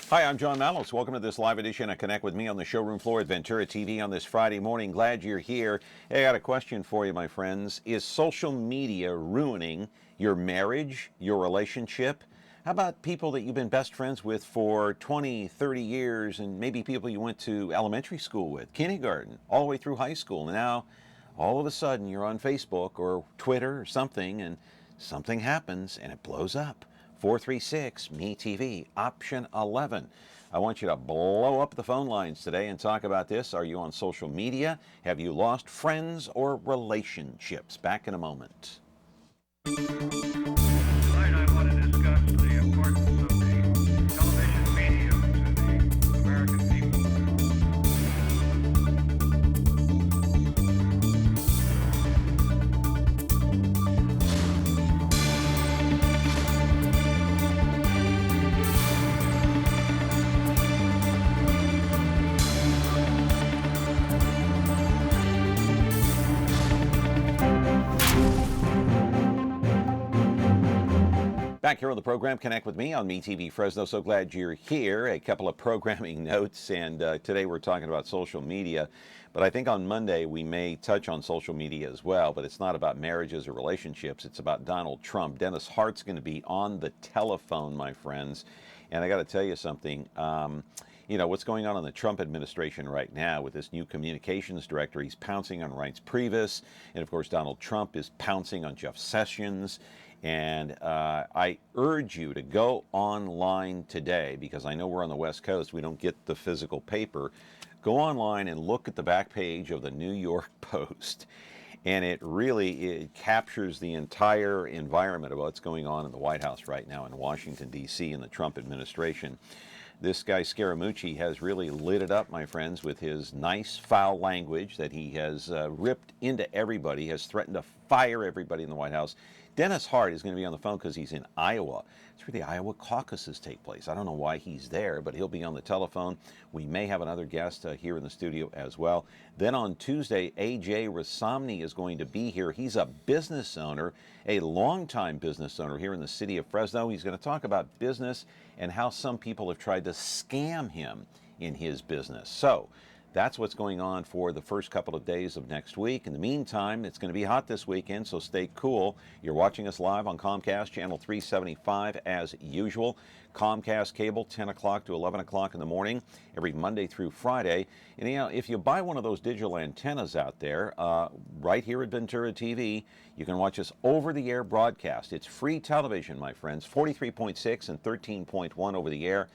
Hi, I'm John Mallos. Welcome to this live edition of Connect with Me on the showroom floor at Ventura TV on this Friday morning. Glad you're here. Hey, I got a question for you, my friends. Is social media ruining your marriage, your relationship? How about people that you've been best friends with for 20, 30 years, and maybe people you went to elementary school with, kindergarten, all the way through high school, and now all of a sudden you're on Facebook or Twitter or something, and something happens and it blows up. 436-ME-TV, option 11. I want you to blow up the phone lines today and talk about this. Are you on social media? Have you lost friends or relationships? Back in a moment. Tonight I want to discuss the importance of the television medium to the American people. Back here on the program, Connect with Me on MeTV Fresno. So glad you're here. A couple of programming notes, and today we're talking about social media. But I think on Monday we may touch on social media as well, but it's not about marriages or relationships. It's about Donald Trump. Dennis Hart's going to be on the telephone, my friends. And I got to tell you something. You know, what's going on in the Trump administration right now with this new communications director? He's pouncing on Reince Priebus. And of course, Donald Trump is pouncing on Jeff Sessions. And I urge you to go online today, because I know we're on the West Coast. We don't get the physical paper. Go online and look at the back page of the New York Post. And it captures the entire environment of what's going on in the White House right now in Washington, D.C. in the Trump administration. This guy Scaramucci has really lit it up, my friends, with his nice foul language that he has ripped into everybody, has threatened to fire everybody in the White House. Dennis Hart is going to be on the phone because he's in Iowa. It's where the Iowa caucuses take place. I don't know why he's there, but he'll be on the telephone. We may have another guest here in the studio as well. Then on Tuesday, A.J. Rasamny is going to be here. He's a business owner, a longtime business owner here in the city of Fresno. He's going to talk about business and how some people have tried to scam him in his business. So that's what's going on for the first couple of days of next week. In the meantime, it's going to be hot this weekend, so stay cool. You're watching us live on Comcast, channel 375 as usual. Comcast cable, 10 o'clock to 11 o'clock in the morning, every Monday through Friday. And you know, if you buy one of those digital antennas out there, right here at Ventura TV, you can watch us over-the-air broadcast. It's free television, my friends, 43.6 and 13.1 over the air.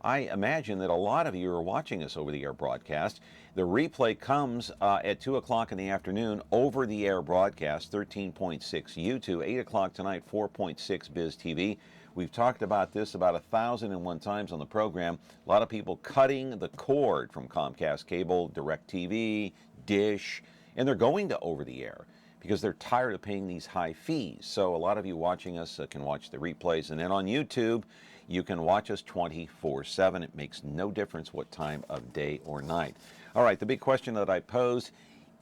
I imagine that a lot of you are watching us over-the-air broadcast. The replay comes at 2 o'clock in the afternoon, over-the-air broadcast, 13.6 YouTube, 8 o'clock tonight, 4.6 Biz TV. We've talked about this about 1,001 times on the program. A lot of people cutting the cord from Comcast Cable, DirecTV, Dish, and they're going to over-the-air because they're tired of paying these high fees. So a lot of you watching us can watch the replays. And then on YouTube, you can watch us 24/7. It makes no difference what time of day or night. All right, the big question that I posed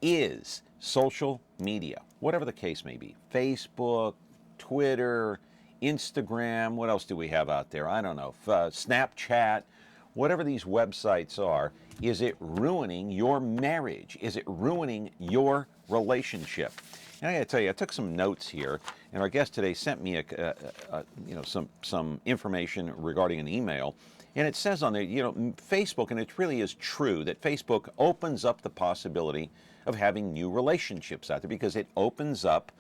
is social media, whatever the case may be, Facebook, Twitter, Instagram, what else do we have out there? I don't know, Snapchat, whatever these websites are, is it ruining your marriage? Is it ruining your relationship? And I got to tell you, I took some notes here, and our guest today sent me some information regarding an email, and it says on there, you know, Facebook, and it really is true that Facebook opens up the possibility of having new relationships out there, because it opens up,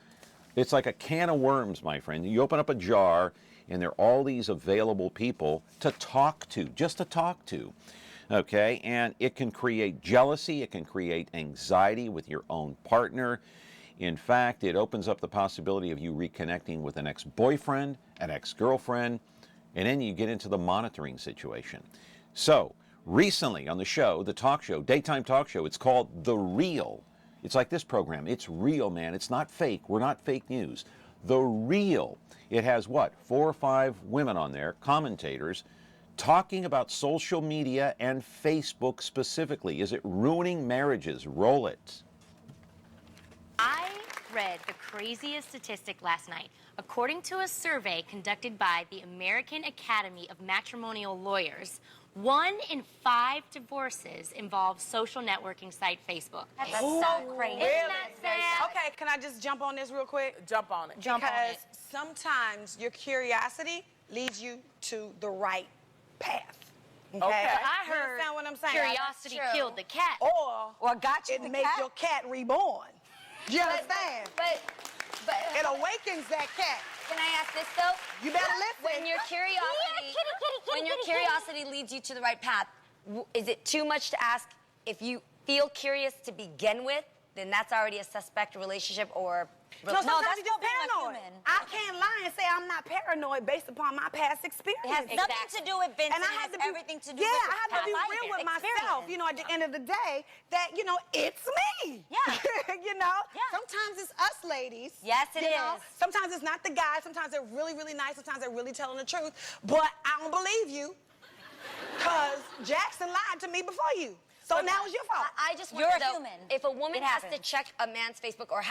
it's like a can of worms, my friend. You open up a jar, and there are all these available people to talk to, just to talk to. Okay, and it can create jealousy, it can create anxiety with your own partner. In fact, it opens up the possibility of you reconnecting with an ex-boyfriend, an ex-girlfriend, and then you get into the monitoring situation. So, recently on the show, the talk show, daytime talk show, it's called The Real. It's like this program. It's real, man. It's not fake. We're not fake news. The Real. It has what? 4 or 5 women on there, commentators, talking about social media and Facebook specifically. Is it ruining marriages? Roll it. I read the craziest statistic last night. According to a survey conducted by the American Academy of Matrimonial Lawyers, 1 in 5 divorces involve social networking site Facebook. That's so crazy. Isn't that sad? Okay, can I just jump on this real quick? Jump on it. Jump on Because it. sometimes your curiosity leads you to the right path. Okay? Okay. I You heard understand what I'm saying? curiosity That's true. killed the cat. Or got you it the makes cat. your cat reborn. You understand? But It awakens that cat. can I ask this though? You better listen. When your curiosity, when your curiosity leads you to the right path, is it too much to ask if you feel curious to begin with? Then that's already a suspect relationship or. No, sometimes that's you're just not being a paranoid. human. I can't lie and say I'm not paranoid based upon my past experience. It has nothing to do with Vincent. And I it have has to be, everything to do yeah, with I have to be past real with experience. myself, you know, at the end of the day, that, you know, it's me. Yeah. You know? Yeah. Sometimes it's us ladies. Yes, it you know? is. Sometimes it's not the guys. Sometimes they're really, really nice. Sometimes they're really telling the truth. But I don't believe you because Jackson lied to me before you. So now it's your fault. I just You're wonder, a though, human. if a woman It has to happens. check a man's Facebook or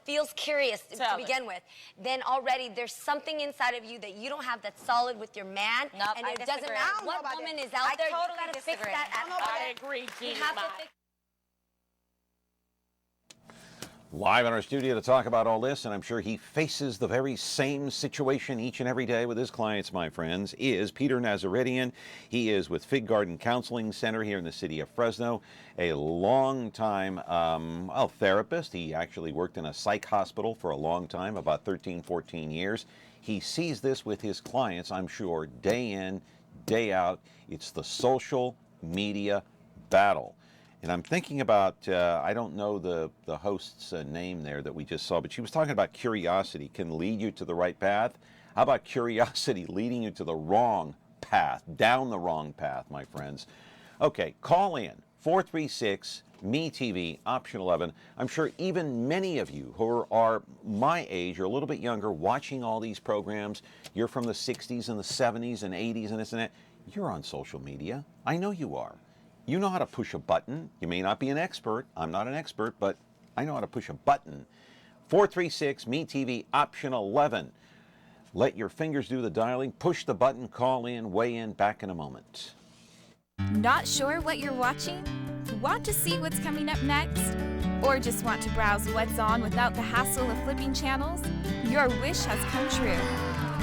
feels curious to Tell it. begin with, then already there's something inside of you that you don't have that's solid with your man. Nope, and I it doesn't disagree. matter I don't know what about woman that. is out I there. totally you gotta fix disagree. that at I home. agree, You Jeannie. have to Mai. fix. Live in our studio to talk about all this, and I'm sure he faces the very same situation each and every day with his clients, my friends, is Peter Nazaritian. He is with Fig Garden Counseling Center here in the city of Fresno, a long-time therapist. He actually worked in a psych hospital for a long time, about 13, 14 years. He sees this with his clients, I'm sure, day in, day out. It's the social media battle. And I'm thinking about, I don't know the host's name there that we just saw, but she was talking about curiosity can lead you to the right path. How about curiosity leading you to the wrong path, down the wrong path, my friends? Okay, call in, 436-ME-TV, option 11. I'm sure even many of you who are my age or a little bit younger watching all these programs, you're from the 60s and the 70s and 80s and this and that, you're on social media. I know you are. You know how to push a button. You may not be an expert. I'm not an expert, but I know how to push a button. 436-ME-TV, option 11. Let your fingers do the dialing. Push the button, call in, weigh in, back in a moment. Not sure what you're watching? Want to see what's coming up next? Or just want to browse what's on without the hassle of flipping channels? Your wish has come true.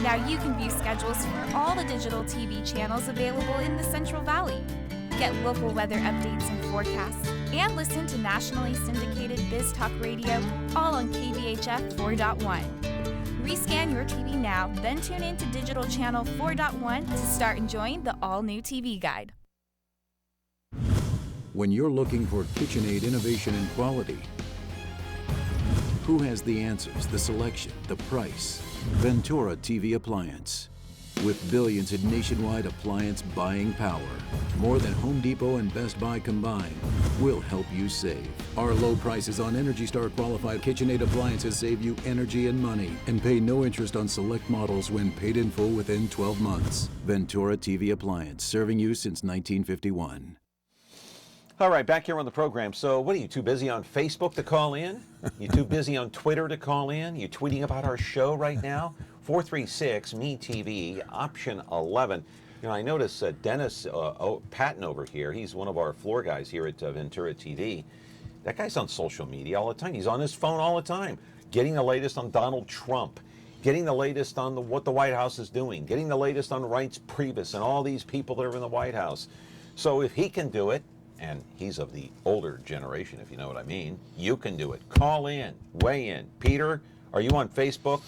Now you can view schedules for all the digital TV channels available in the Central Valley. Get local weather updates and forecasts, and listen to nationally syndicated Biz Talk Radio, all on KBHF 4.1. Rescan your TV now, then tune in to Digital Channel 4.1 to start enjoying the all-new TV guide. When you're looking for KitchenAid innovation and quality, who has the answers, the selection, the price? Ventura TV Appliance. With billions in nationwide appliance buying power, more than Home Depot and Best Buy combined, we'll help you save. Our low prices on Energy Star qualified KitchenAid appliances save you energy and money and pay no interest on select models when paid in full within 12 months. Ventura TV Appliance, serving you since 1951. All right, back here on the program. So what are you, too busy on Facebook to call in? You too busy on Twitter to call in? You tweeting about our show right now? 436-ME-TV, option 11. You know, I notice Dennis Patton over here, he's one of our floor guys here at Ventura TV. That guy's on social media all the time. He's on his phone all the time, getting the latest on Donald Trump, getting the latest on what the White House is doing, getting the latest on Reince Priebus and all these people that are in the White House. So if he can do it, and he's of the older generation, if you know what I mean, you can do it. Call in, weigh in. Peter, are you on Facebook?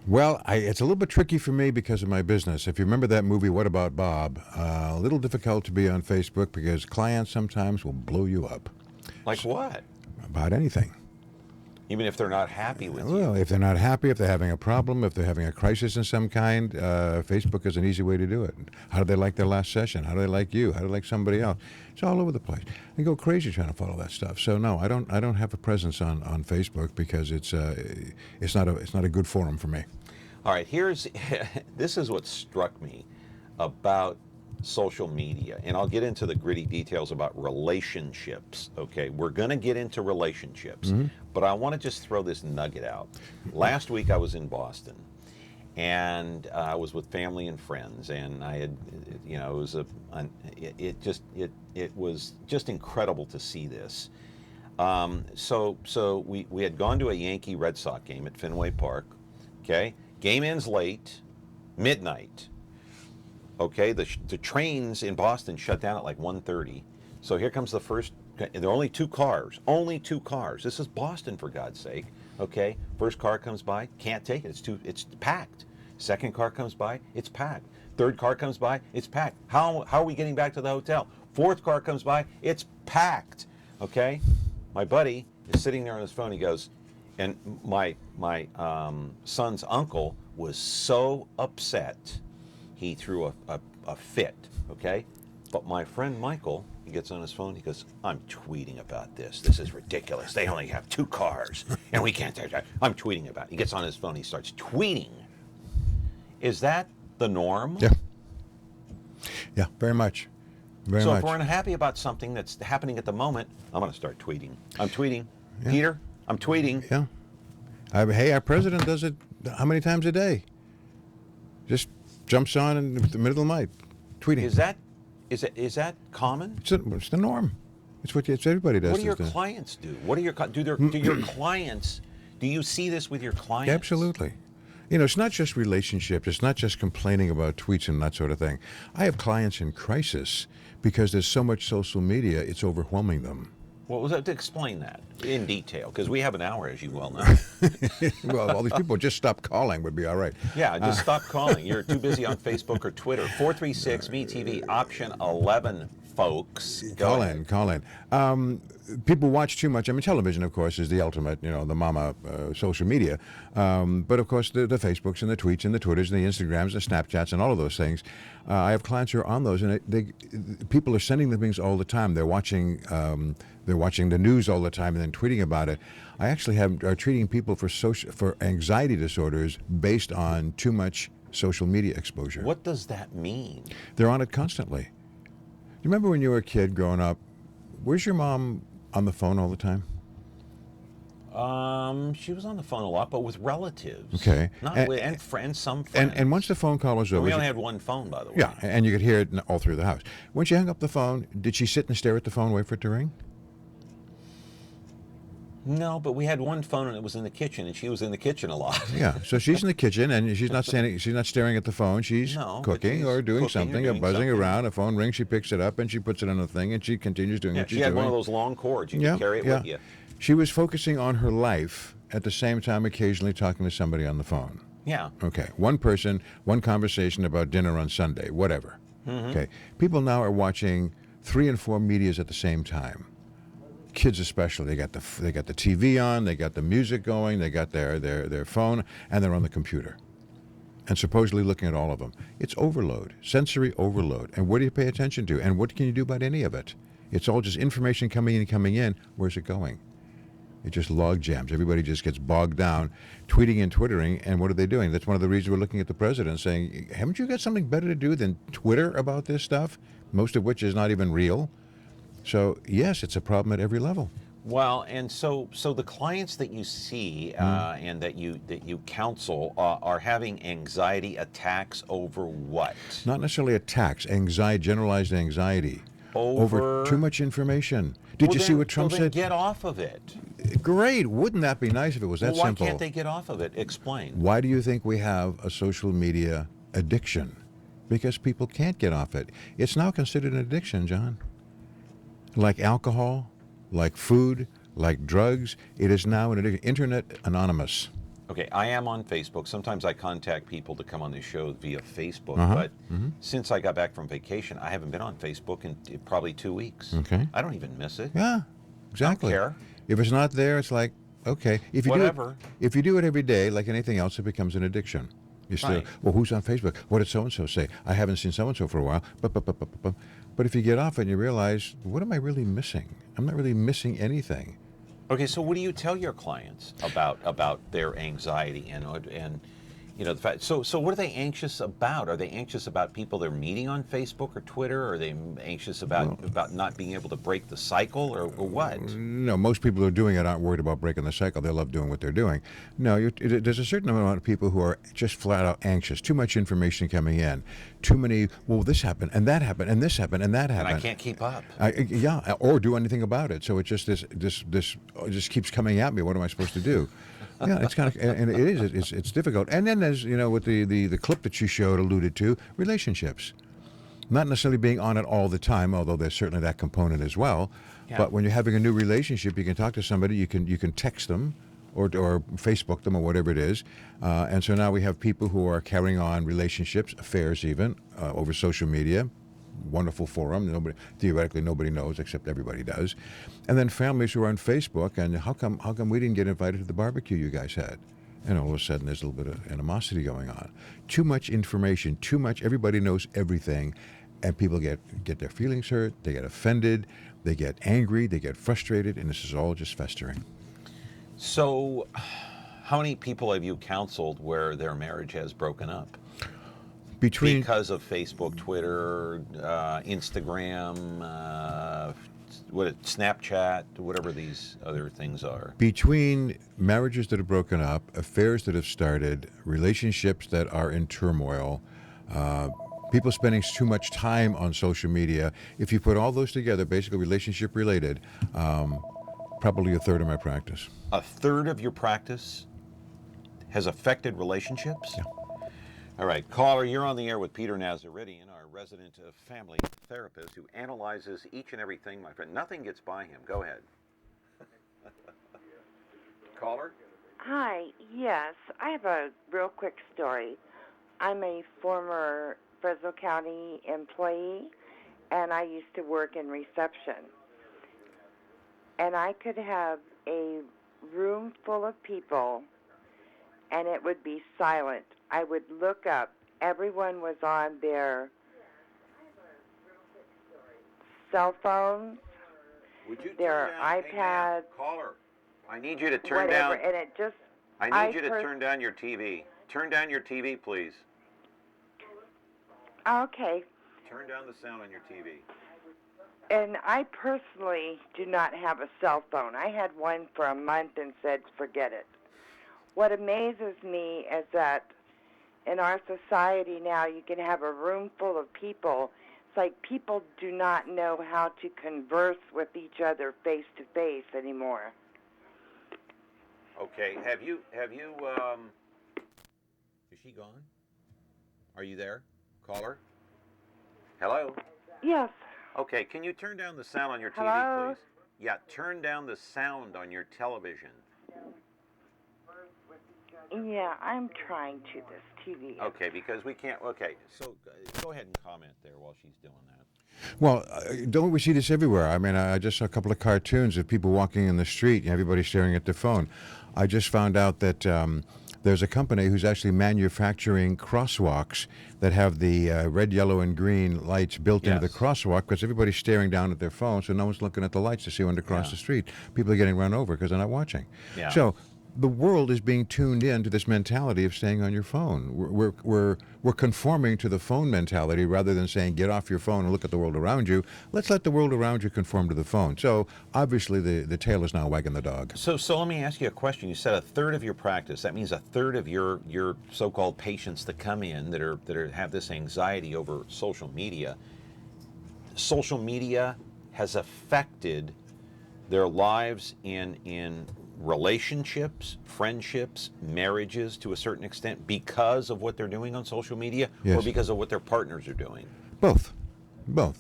Well, it's a little bit tricky for me because of my business. If you remember that movie, What About Bob? A little difficult to be on Facebook because clients sometimes will blow you up. Like what? About anything. Even if they're not happy with you? Well, if they're not happy, if they're having a problem, if they're having a crisis in some kind, Facebook is an easy way to do it. How do they like their last session? How do they like you? How do they like somebody else? It's all over the place. They go crazy trying to follow that stuff. So no, I don't have a presence on Facebook because it's not a good forum for me. All right, this is what struck me about social media, and I'll get into the gritty details about relationships, okay? We're going to get into relationships, but I want to just throw this nugget out. Last week I was in Boston, and I was with family and friends, and I had, you know, it was just incredible to see this. So we had gone to a Yankee Red Sox game at Fenway Park, okay? Game ends late, midnight. Okay, the trains in Boston shut down at like 1:30. So here comes the first, there are only two cars. This is Boston, for God's sake. Okay, first car comes by, can't take it, it's packed. Second car comes by, it's packed. Third car comes by, it's packed. How are we getting back to the hotel? Fourth car comes by, it's packed. Okay, my buddy is sitting there on his phone, he goes, and my son's uncle was so upset, he threw a fit, okay? But my friend Michael, he gets on his phone, he goes, I'm tweeting about this. This is ridiculous. They only have two cars, and we can't take that. I'm tweeting about it. He gets on his phone, he starts tweeting. Is that the norm? Yeah. Yeah, very much. Very so much. if we're unhappy about something that's happening at the moment, I'm going to start tweeting. I'm tweeting. Yeah. Peter, I'm tweeting. Yeah. Hey, our president does it how many times a day? Just jumps on in the middle of the night, tweeting. Is that common? It's the norm. It's what everybody does. What do your clients do? What do your clients? Do you see this with your clients? Absolutely. You know, it's not just relationships. It's not just complaining about tweets and that sort of thing. I have clients in crisis because there's so much social media, it's overwhelming them. What was that? To explain that in detail, because we have an hour, as you well know. Well, all these people just stop calling would be all right. Yeah, just stop calling. You're too busy on Facebook or Twitter. 436-MeTV, option 11, folks. Call in. People watch too much. I mean, television, of course, is the ultimate, you know, the mama social media. But, of course, the Facebooks and the tweets and the Twitters and the Instagrams and Snapchats and all of those things. I have clients who are on those, and people are sending them things all the time. They're watching the news all the time and then tweeting about it. I actually are treating people for anxiety disorders based on too much social media exposure. What does that mean? They're on it constantly. You remember when you were a kid growing up, where's your mom on the phone all the time? She was on the phone a lot, but with relatives. Okay. And friends, some friends. And once the phone call was over... We only had one phone, by the way. Yeah, and you could hear it all through the house. When she hung up the phone, did she sit and stare at the phone, wait for it to ring? No, but we had one phone, and it was in the kitchen, and she was in the kitchen a lot. Yeah, so she's in the kitchen, and she's not staring at the phone. She's cooking or doing something, or buzzing around. A phone rings, she picks it up, and she puts it on the thing, and she continues doing what she's doing. She had one of those long cords. You could carry it with you. She was focusing on her life at the same time occasionally talking to somebody on the phone. Yeah. Okay, one person, one conversation about dinner on Sunday, whatever. Mm-hmm. Okay, people now are watching 3 and 4 medias at the same time. Kids especially, they got the TV on, they got the music going, they got their phone, and they're on the computer, and supposedly looking at all of them. It's overload, sensory overload. And what do you pay attention to? And what can you do about any of it? It's all just information coming in. Where's it going? It just log jams. Everybody just gets bogged down, tweeting and twittering. And what are they doing? That's one of the reasons we're looking at the president saying, haven't you got something better to do than Twitter about this stuff? Most of which is not even real. So, yes, it's a problem at every level. Well, and so the clients that you see and that you counsel are having anxiety attacks over what? Not necessarily attacks, anxiety, generalized anxiety. Over too much information. Did you see what Trump said? Get off of it. Great. Wouldn't that be nice if it was that simple? Why can't they get off of it? Explain. Why do you think we have a social media addiction? Because people can't get off it. It's now considered an addiction, John. Like alcohol, like food, like drugs, it is now an addiction. Internet anonymous. Okay, I am on Facebook. Sometimes I contact people to come on the show via Facebook, but since I got back from vacation, I haven't been on Facebook in probably 2 weeks. Okay. I don't even miss it. Yeah, exactly. I don't care. If it's not there, it's like, okay. If you do it every day, like anything else, it becomes an addiction. You still, well, who's on Facebook? What did so-and-so say? I haven't seen so-and-so for a while. But if you get off it and you realize, what am I really missing? I'm not really missing anything. Okay, so what do you tell your clients about their anxiety and You know, the fact. So what are they anxious about? Are they anxious about people they're meeting on Facebook or Twitter? Are they anxious about not being able to break the cycle, or what? No, most people who are doing it aren't worried about breaking the cycle. They love doing what they're doing. No, there's a certain amount of people who are just flat out anxious. Too much information coming in. Too many, well, this happened, and that happened, and this happened, and that happened. And I can't keep up. Yeah, or do anything about it. So it just this it just keeps coming at me. What am I supposed to do? Yeah, it's kind of, and it is. It's difficult. And then there's, you know, what the clip that you showed alluded to, relationships. Not necessarily being on it all the time, although there's certainly that component as well. Yeah. But when you're having a new relationship, you can talk to somebody, you can text them, or Facebook them, or whatever it is. And so now we have people who are carrying on relationships, affairs even, over social media. Wonderful forum. Theoretically, nobody knows except everybody does. And then families who are on Facebook, and how come we didn't get invited to the barbecue you guys had? And all of a sudden, there's a little bit of animosity going on. Too much information. Too much. Everybody knows everything, and people get their feelings hurt. They get offended. They get angry. They get frustrated, and this is all just festering. So, how many people have you counseled where their marriage has broken up? Because of Facebook, Twitter, Instagram, Snapchat, whatever these other things are. Between marriages that have broken up, affairs that have started, relationships that are in turmoil, people spending too much time on social media, if you put all those together, basically relationship related, probably a third of my practice. A third of your practice has affected relationships? Yeah. All right, caller, you're on the air with Peter Nazaritian, our resident family therapist who analyzes each and everything, my friend. Nothing gets by him. Go ahead. Caller? Hi, yes. I have a real quick story. I'm a former Fresno County employee, and I used to work in reception. And I could have a room full of people, and it would be silent. I would look up. Everyone was on their cell phones, their iPads. Caller, I need you to turn whatever, down. and it just. I need you to turn down your TV. Turn down your TV, please. Okay. Turn down the sound on your TV. And I personally do not have a cell phone. I had one for a month and said, forget it. What amazes me is that in our society now, you can have a room full of people. It's like people do not know how to converse with each other face to face anymore. Okay, is she gone? Are you there, caller? Hello? Yes. Okay, can you turn down the sound on your TV, Hello? please? Yeah, turn down the sound on your television. Yeah, I'm trying to this TV. Okay, because we can't. Okay, so go ahead and comment there while she's doing that. Well, don't we see this everywhere? I mean, I just saw a couple of cartoons of people walking in the street and everybody staring at their phone. I just found out that there's a company who's actually manufacturing crosswalks that have the red, yellow, and green lights built into the crosswalk because everybody's staring down at their phone, so no one's looking at the lights to see when to cross the street. People are getting run over because they're not watching. Yeah. So the world is being tuned in to this mentality of staying on your phone. We're conforming to the phone mentality rather than saying get off your phone and look at the world around you. Let's let the world around you conform to the phone. So obviously the tail is now wagging the dog. So let me ask you a question. You said a third of your practice. That means a third of your so-called patients that come in that have this anxiety over social media. Social media has affected their lives in relationships, friendships, marriages to a certain extent because of what they're doing on social media or because of what their partners are doing? Both.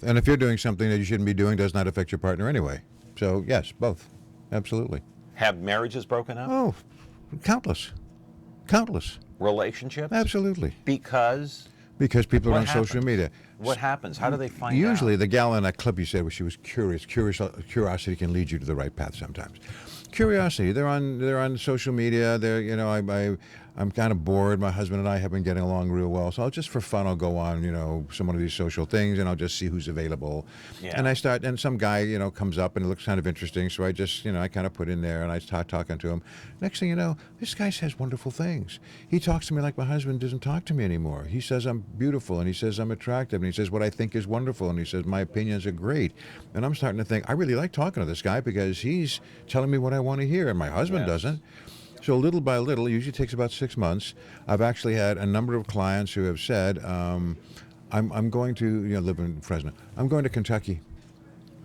And if you're doing something that you shouldn't be doing, does not affect your partner anyway. So yes, both. Absolutely. Have marriages broken up? Oh, countless. Relationships? Absolutely. Because people are on happens? social media. What happens? How do they find out? Usually the gal in that clip you said where she was curious. Curiosity can lead you to the right path sometimes. Curiosity. They're on social media. I'm kind of bored. My husband and I have been getting along real well, so I'll just for fun I'll go on, some one of these social things, and I'll just see who's available. Yeah. And some guy, comes up and it looks kind of interesting, so I just, I kind of put in there and I start talking to him. Next thing you know, this guy says wonderful things. He talks to me like my husband doesn't talk to me anymore. He says I'm beautiful, and he says I'm attractive, and he says what I think is wonderful, and he says my opinions are great. And I'm starting to think I really like talking to this guy because he's telling me what I want to hear, and my husband doesn't. So little by little, it usually takes about 6 months. I've actually had a number of clients who have said, I'm going to live in Fresno. I'm going to Kentucky.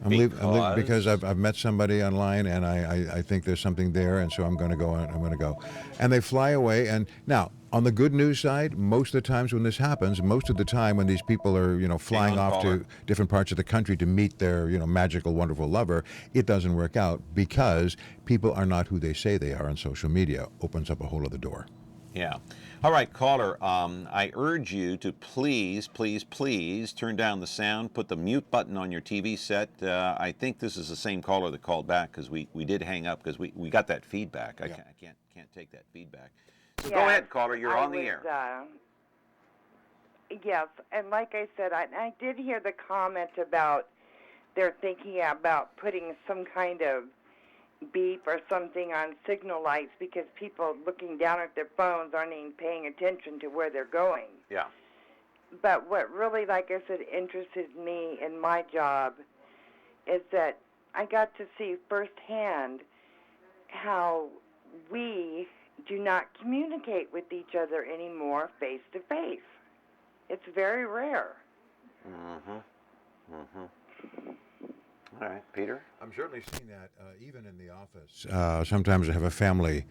I'm leaving because I've met somebody online, and I think there's something there, and so I'm going to go. I'm going to go, and they fly away. And now, on the good news side, most of the times when this happens, most of the time when these people are flying off to different parts of the country to meet their magical, wonderful lover, it doesn't work out because people are not who they say they are on social media. Opens up a whole other door. Yeah. All right, caller, I urge you to please, please, please turn down the sound, put the mute button on your TV set. I think this is the same caller that called back because we did hang up because we got that feedback. I can't take that feedback. So go ahead, caller, you're on the air. Yes, and like I said, I did hear the comment about they're thinking about putting some kind of beep or something on signal lights because people looking down at their phones aren't even paying attention to where they're going. Yeah. But what really, like I said, interested me in my job is that I got to see firsthand how we do not communicate with each other anymore face to face. It's very rare. All right, Peter? I'm certainly seeing that even in the office. Sometimes I have a family,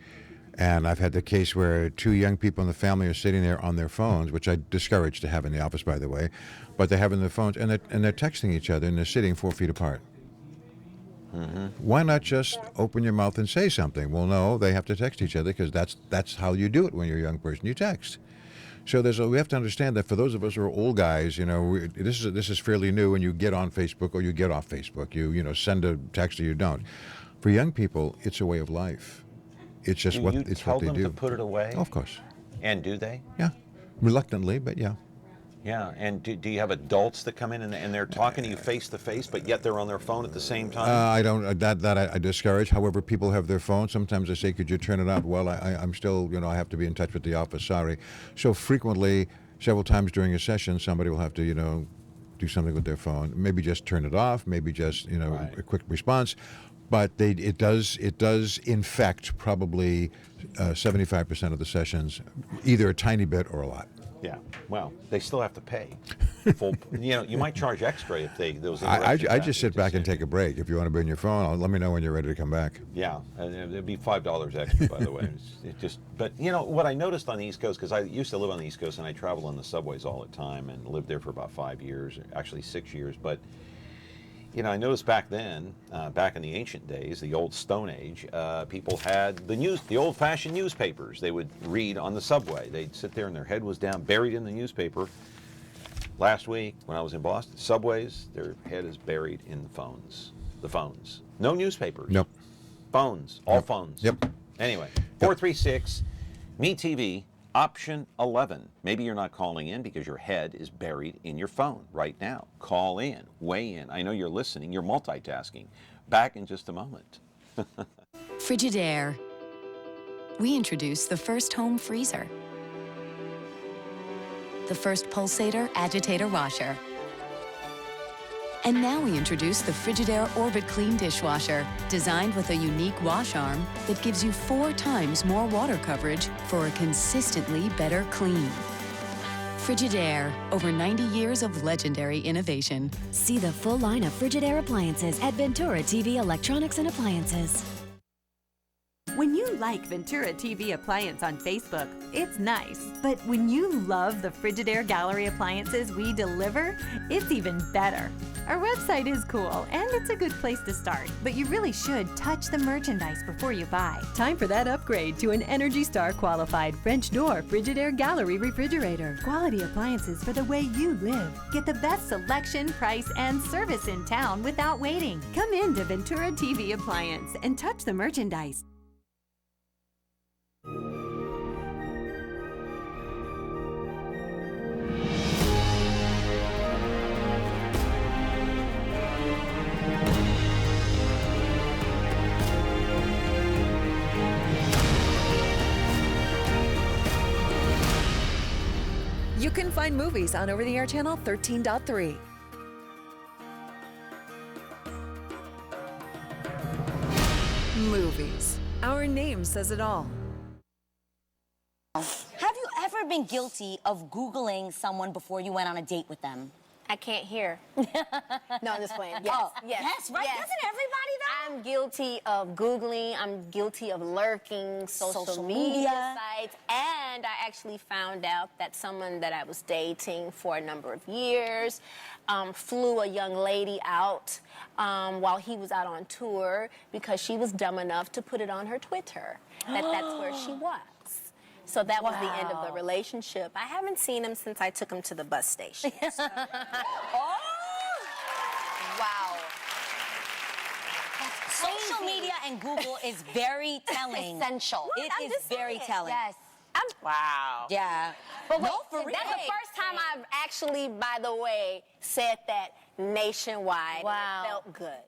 and I've had the case where two young people in the family are sitting there on their phones, which I discourage to have in the office, by the way, but they're having their phones, and they're texting each other, and they're sitting 4 feet apart. Why not just open your mouth and say something? Well, no, they have to text each other because that's how you do it when you're a young person. You text. So we have to understand that for those of us who are old guys, this is fairly new. When you get on Facebook or you get off Facebook, you send a text or you don't. For young people, it's a way of life. It's just what they do. Do you tell them to put it away? Oh, of course. And do they? Yeah, reluctantly, but yeah. Yeah, and do you have adults that come in and they're talking to you face to face, but yet they're on their phone at the same time? I don't. I discourage. However, people have their phones. Sometimes I say, "Could you turn it off?" Well, I'm still, I have to be in touch with the office. Sorry. So frequently, several times during a session, somebody will have to, do something with their phone. Maybe just turn it off. Maybe just, a quick response. But it does infect probably 75% of the sessions, either a tiny bit or a lot. Yeah. Well, they still have to pay. Full. You might charge extra if those. I just sit back and take a break. If you want to be on your phone, let me know when you're ready to come back. Yeah, and it'd be $5 extra, by the way. But what I noticed on the East Coast, because I used to live on the East Coast and I traveled on the subways all the time and lived there for about 5 years, actually 6 years. But I noticed back then, back in the ancient days, the old Stone Age, people had the old-fashioned newspapers. They would read on the subway. They'd sit there and their head was down, buried in the newspaper. Last week, when I was in Boston, subways, their head is buried in the phones. The phones. No newspapers. Nope. Phones. All phones. Yep. Anyway, 436, MeTV, option 11. Maybe you're not calling in because your head is buried in your phone right now. Call in. Weigh in. I know you're listening. You're multitasking. Back in just a moment. Frigidaire. We introduced the first home freezer, the first pulsator agitator washer, and now we introduce the Frigidaire Orbit Clean dishwasher, designed with a unique wash arm that gives you 4 times more water coverage for a consistently better clean. Frigidaire, over 90 years of legendary innovation. See the full line of Frigidaire appliances at Ventura TV Electronics and Appliances. When you like Ventura TV Appliance on Facebook, it's nice. But when you love the Frigidaire Gallery appliances we deliver, it's even better. Our website is cool, and it's a good place to start, but you really should touch the merchandise before you buy. Time for that upgrade to an Energy Star qualified French door Frigidaire Gallery refrigerator. Quality appliances for the way you live. Get the best selection, price, and service in town without waiting. Come in to Ventura TV Appliance and touch the merchandise. You can find movies on over-the-air channel 13.3. Movies. Our name says it all. Have you ever been guilty of Googling someone before you went on a date with them? I can't hear. No, I'm just playing. Yes, Oh, yes, yes, right? yes. Doesn't everybody though? I'm guilty of Googling. I'm guilty of lurking social media media. sites. And I actually found out that someone that I was dating for a number of years flew a young lady out while he was out on tour because she was dumb enough to put it on her Twitter that that's where she was. So that was the end of the relationship. I haven't seen him since I took him to the bus station. Oh! Wow. Social media and Google is very telling. Essential. It is very telling. Yes. Wow. Yeah. But wait, No, for real. that's the first time I've actually, by the way, said that nationwide. Wow. And it felt good.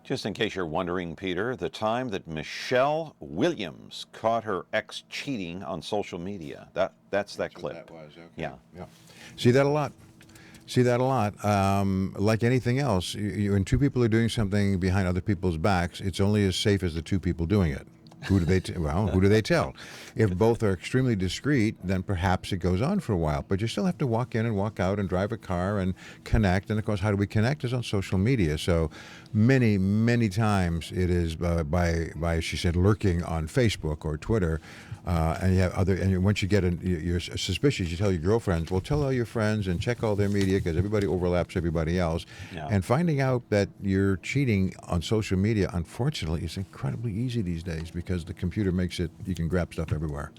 Just in case you're wondering, Peter, the time that Michelle Williams caught her ex cheating on social media. That's that clip. That was, okay. Yeah. Yeah. See that a lot. See that a lot. Like anything else, when two people are doing something behind other people's backs, it's only as safe as the two people doing it. Who do they who do they tell? If both are extremely discreet, then perhaps it goes on for a while. But you still have to walk in and walk out and drive a car and connect. And of course, how do we connect is on social media. So many, many times it is by she said, lurking on Facebook or Twitter. And you have and once you get you're suspicious, you tell your girlfriends, well, tell all your friends and check all their media because everybody overlaps everybody else. Yeah. And finding out that you're cheating on social media, unfortunately, is incredibly easy these days because the computer makes it, you can grab stuff everywhere.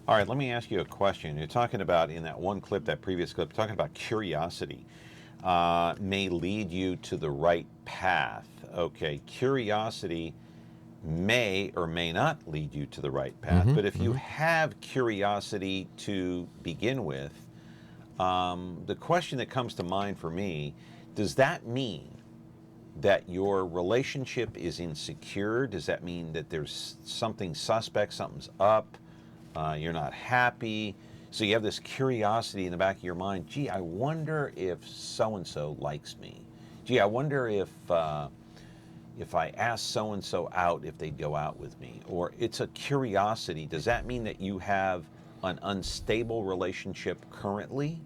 All right, let me ask you a question. You're talking about, in that one clip, that previous clip, talking about curiosity may lead you to the right path. Okay, curiosity may or may not lead you to the right path, but if you have curiosity to begin with, the question that comes to mind for me, does that mean that your relationship is insecure? Does that mean that there's something suspect, something's up, you're not happy? So you have this curiosity in the back of your mind, gee, I wonder if so-and-so likes me. Gee, I wonder if I ask so-and-so out, if they'd go out with me. Or it's a curiosity. Does that mean that you have an unstable relationship currently?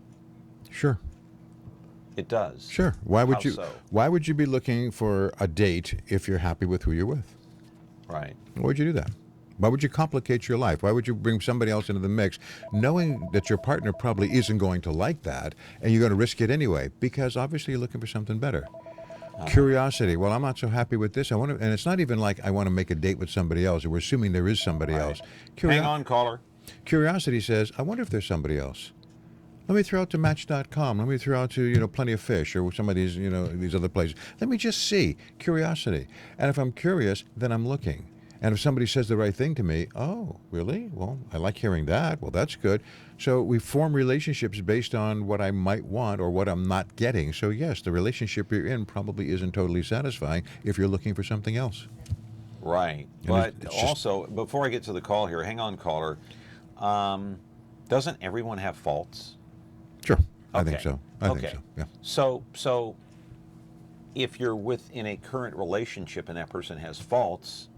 Sure. It does. Sure. Why would How you? so? Why would you be looking for a date if you're happy with who you're with? Right. Why would you do that? Why would you complicate your life? Why would you bring somebody else into the mix, knowing that your partner probably isn't going to like that, and you're going to risk it anyway? Because obviously you're looking for something better. Curiosity. Well, I'm not so happy with this. I want to, and it's not even like I want to make a date with somebody else, or we're assuming there is somebody else. Hang on, caller. Curiosity says, I wonder if there's somebody else. Let me throw out to Match.com. Let me throw out to Plenty of Fish or some of these these other places. Let me just see. Curiosity. And if I'm curious, then I'm looking. And if somebody says the right thing to me, oh, really? Well, I like hearing that. Well, that's good. So we form relationships based on what I might want or what I'm not getting. So yes, the relationship you're in probably isn't totally satisfying if you're looking for something else. Right. And But it's just- also, before I get to the call here, hang on, caller. Doesn't everyone have faults? Sure. I think Okay. so. I think Okay. so. Yeah. So if you're within a current relationship and that person has faults,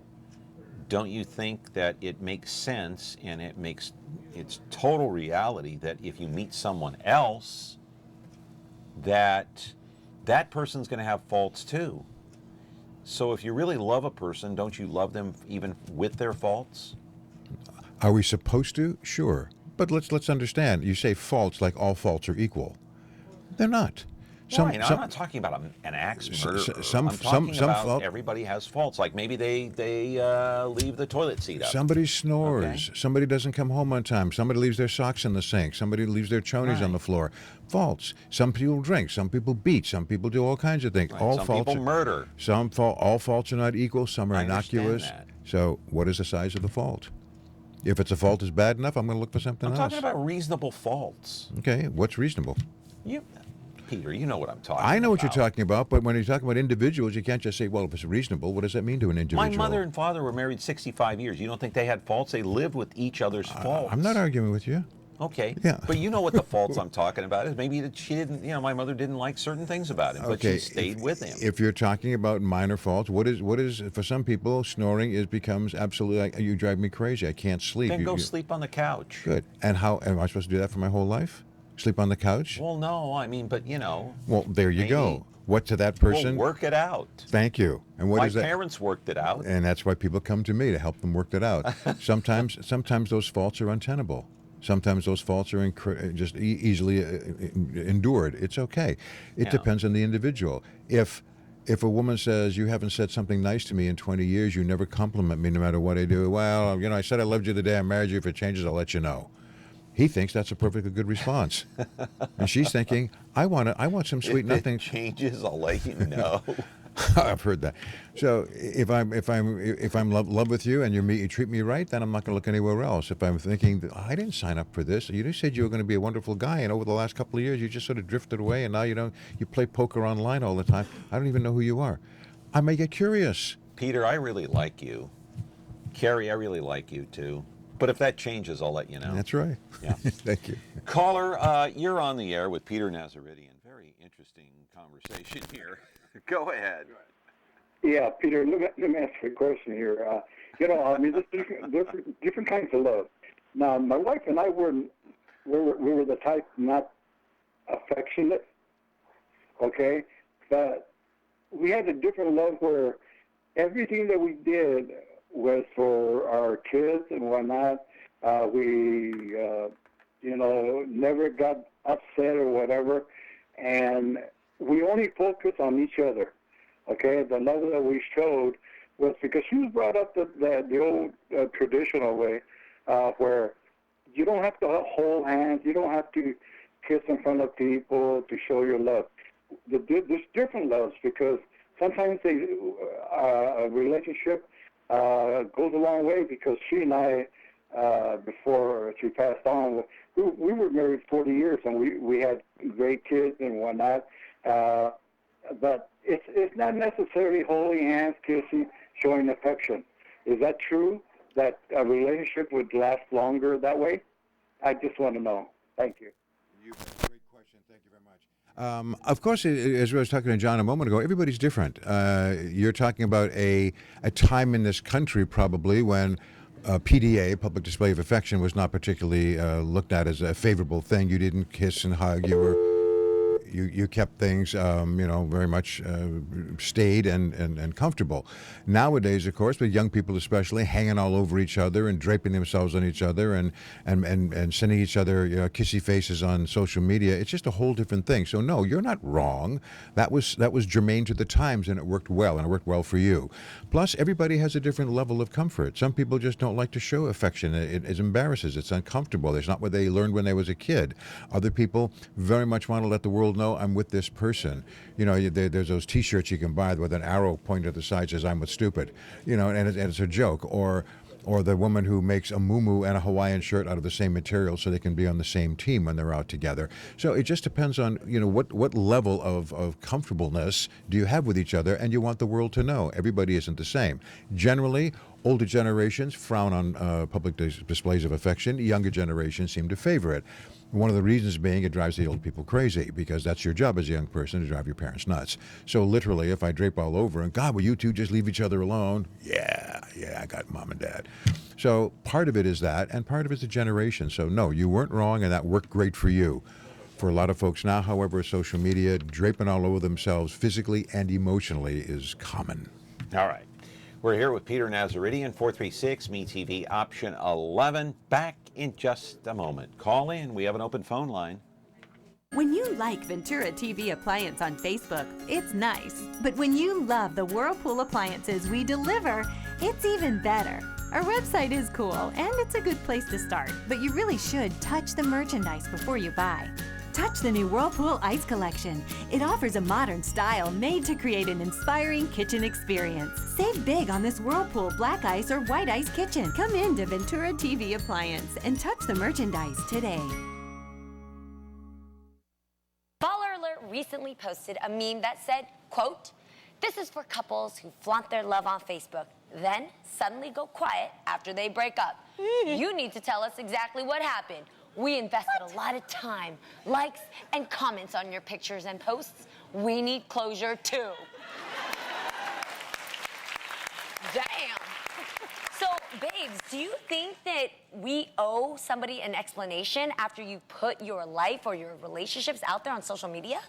don't you think that it makes sense and it's total reality that if you meet someone else, that person's going to have faults too? So if you really love a person, don't you love them even with their faults? Are we supposed to? Sure. But let's understand. You say faults like all faults are equal. They're not. Right. I'm not talking about an axe murder. I'm talking about fault. everybody has faults. Like maybe they leave the toilet seat up. Somebody snores. Okay. Somebody doesn't come home on time. Somebody leaves their socks in the sink. Somebody leaves their chonies on the floor. Faults. Some people drink. Some people beat. Some people do all kinds of things. Right. All Some faults people murder. All faults are not equal. Some are I understand innocuous. that. So what is the size of the fault? If it's a fault is bad enough, I'm going to look for something I'm else. talking about reasonable faults. Okay, what's reasonable? Peter, you know what I'm talking about. I know what you're talking about, but when you're talking about individuals, you can't just say, well, if it's reasonable, what does that mean to an individual? My mother and father were married 65 years. You don't think they had faults? They lived with each other's faults. I'm not arguing with you. Okay. Yeah. But you know what the faults I'm talking about is. Maybe that she didn't, my mother didn't like certain things about him, but she stayed with him. If you're talking about minor faults, what is for some people, snoring becomes absolutely like, you drive me crazy. I can't sleep. Then go sleep on the couch. Good. And how am I supposed to do that for my whole life? Sleep on the couch? Well, no, I mean, but Well, there you go. What to that person? Well, work it out. Thank you. And what is that? My parents worked it out. And that's why people come to me to help them work it out. Sometimes those faults are untenable. Sometimes those faults are just easily endured. It's okay. It depends on the individual. If a woman says, you haven't said something nice to me in 20 years, you never compliment me no matter what I do, well, I said I loved you the day I married you. If it changes, I'll let you know. He thinks that's a perfectly good response. And she's thinking, I want some sweet nothing. If it changes, I'll let you know. I've heard that. So if I'm love with you and you treat me right, then I'm not going to look anywhere else. If I'm thinking I didn't sign up for this, you just said you were going to be a wonderful guy, and over the last couple of years you just sort of drifted away, and now you play poker online all the time. I don't even know who you are. I may get curious. Peter, I really like you. Carrie, I really like you too. But if that changes, I'll let you know. That's right. Yeah. Thank you. Caller, you're on the air with Peter Nazaritian. Very interesting conversation here. Go ahead. Yeah, Peter, let me ask you a question here. There's different kinds of love. Now, my wife and I we were the type not affectionate, okay? But we had a different love where everything that we did was for our kids and whatnot. We, never got upset or whatever, and we only focused on each other. Okay, the love that we showed was because she was brought up the old traditional way, where you don't have to hold hands, you don't have to kiss in front of people to show your love. There's different loves because sometimes a relationship goes a long way because she and I, before she passed on, we were married 40 years and we had great kids and whatnot. But it's not necessarily holding hands, kissing, showing affection. Is that true, that a relationship would last longer that way? I just want to know. Thank you. Great question. Thank you very much. Of course, as I was talking to John a moment ago, everybody's different. You're talking about a time in this country probably when PDA, public display of affection, was not particularly looked at as a favorable thing. You didn't kiss and hug. You kept things, very much staid and comfortable. Nowadays, of course, with young people especially, hanging all over each other and draping themselves on each other and sending each other kissy faces on social media, it's just a whole different thing. So no, you're not wrong. That was germane to the times, and it worked well, and it worked well for you. Plus, everybody has a different level of comfort. Some people just don't like to show affection. It embarrasses. It's uncomfortable. It's not what they learned when they was a kid. Other people very much want to let the world know I'm with this person. There's those T-shirts you can buy with an arrow pointed at the side says I'm with stupid, and it's a joke. Or the woman who makes a muumuu and a Hawaiian shirt out of the same material so they can be on the same team when they're out together. So it just depends on what level of comfortableness do you have with each other, and you want the world to know. Everybody isn't the same. Generally, older generations frown on public displays of affection. Younger generations seem to favor it. One of the reasons being it drives the old people crazy, because that's your job as a young person, to drive your parents nuts. So literally, if I drape all over and, God, will you two just leave each other alone? Yeah, I got mom and dad. So part of it is that, and part of it is the generation. So no, you weren't wrong, and that worked great for you. For a lot of folks now, however, social media, draping all over themselves physically and emotionally is common. All right. We're here with Peter Nazaritian, 436-MeTV, option 11. Back in just a moment. Call in. We have an open phone line. When you like Ventura TV Appliance on Facebook, it's nice. But when you love the Whirlpool appliances we deliver, it's even better. Our website is cool, and it's a good place to start. But you really should touch the merchandise before you buy. Touch the new Whirlpool Ice Collection. It offers a modern style made to create an inspiring kitchen experience. Save big on this Whirlpool Black Ice or White Ice kitchen. Come in to Ventura TV Appliance and touch the merchandise today. Baller Keller recently posted a meme that said, quote, "This is for couples who flaunt their love on Facebook, then suddenly go quiet after they break up. You need to tell us exactly what happened. We invested a lot of time, likes, and comments on your pictures and posts. We need closure too." Damn. So, babes, do you think that we owe somebody an explanation after you put your life or your relationships out there on social media?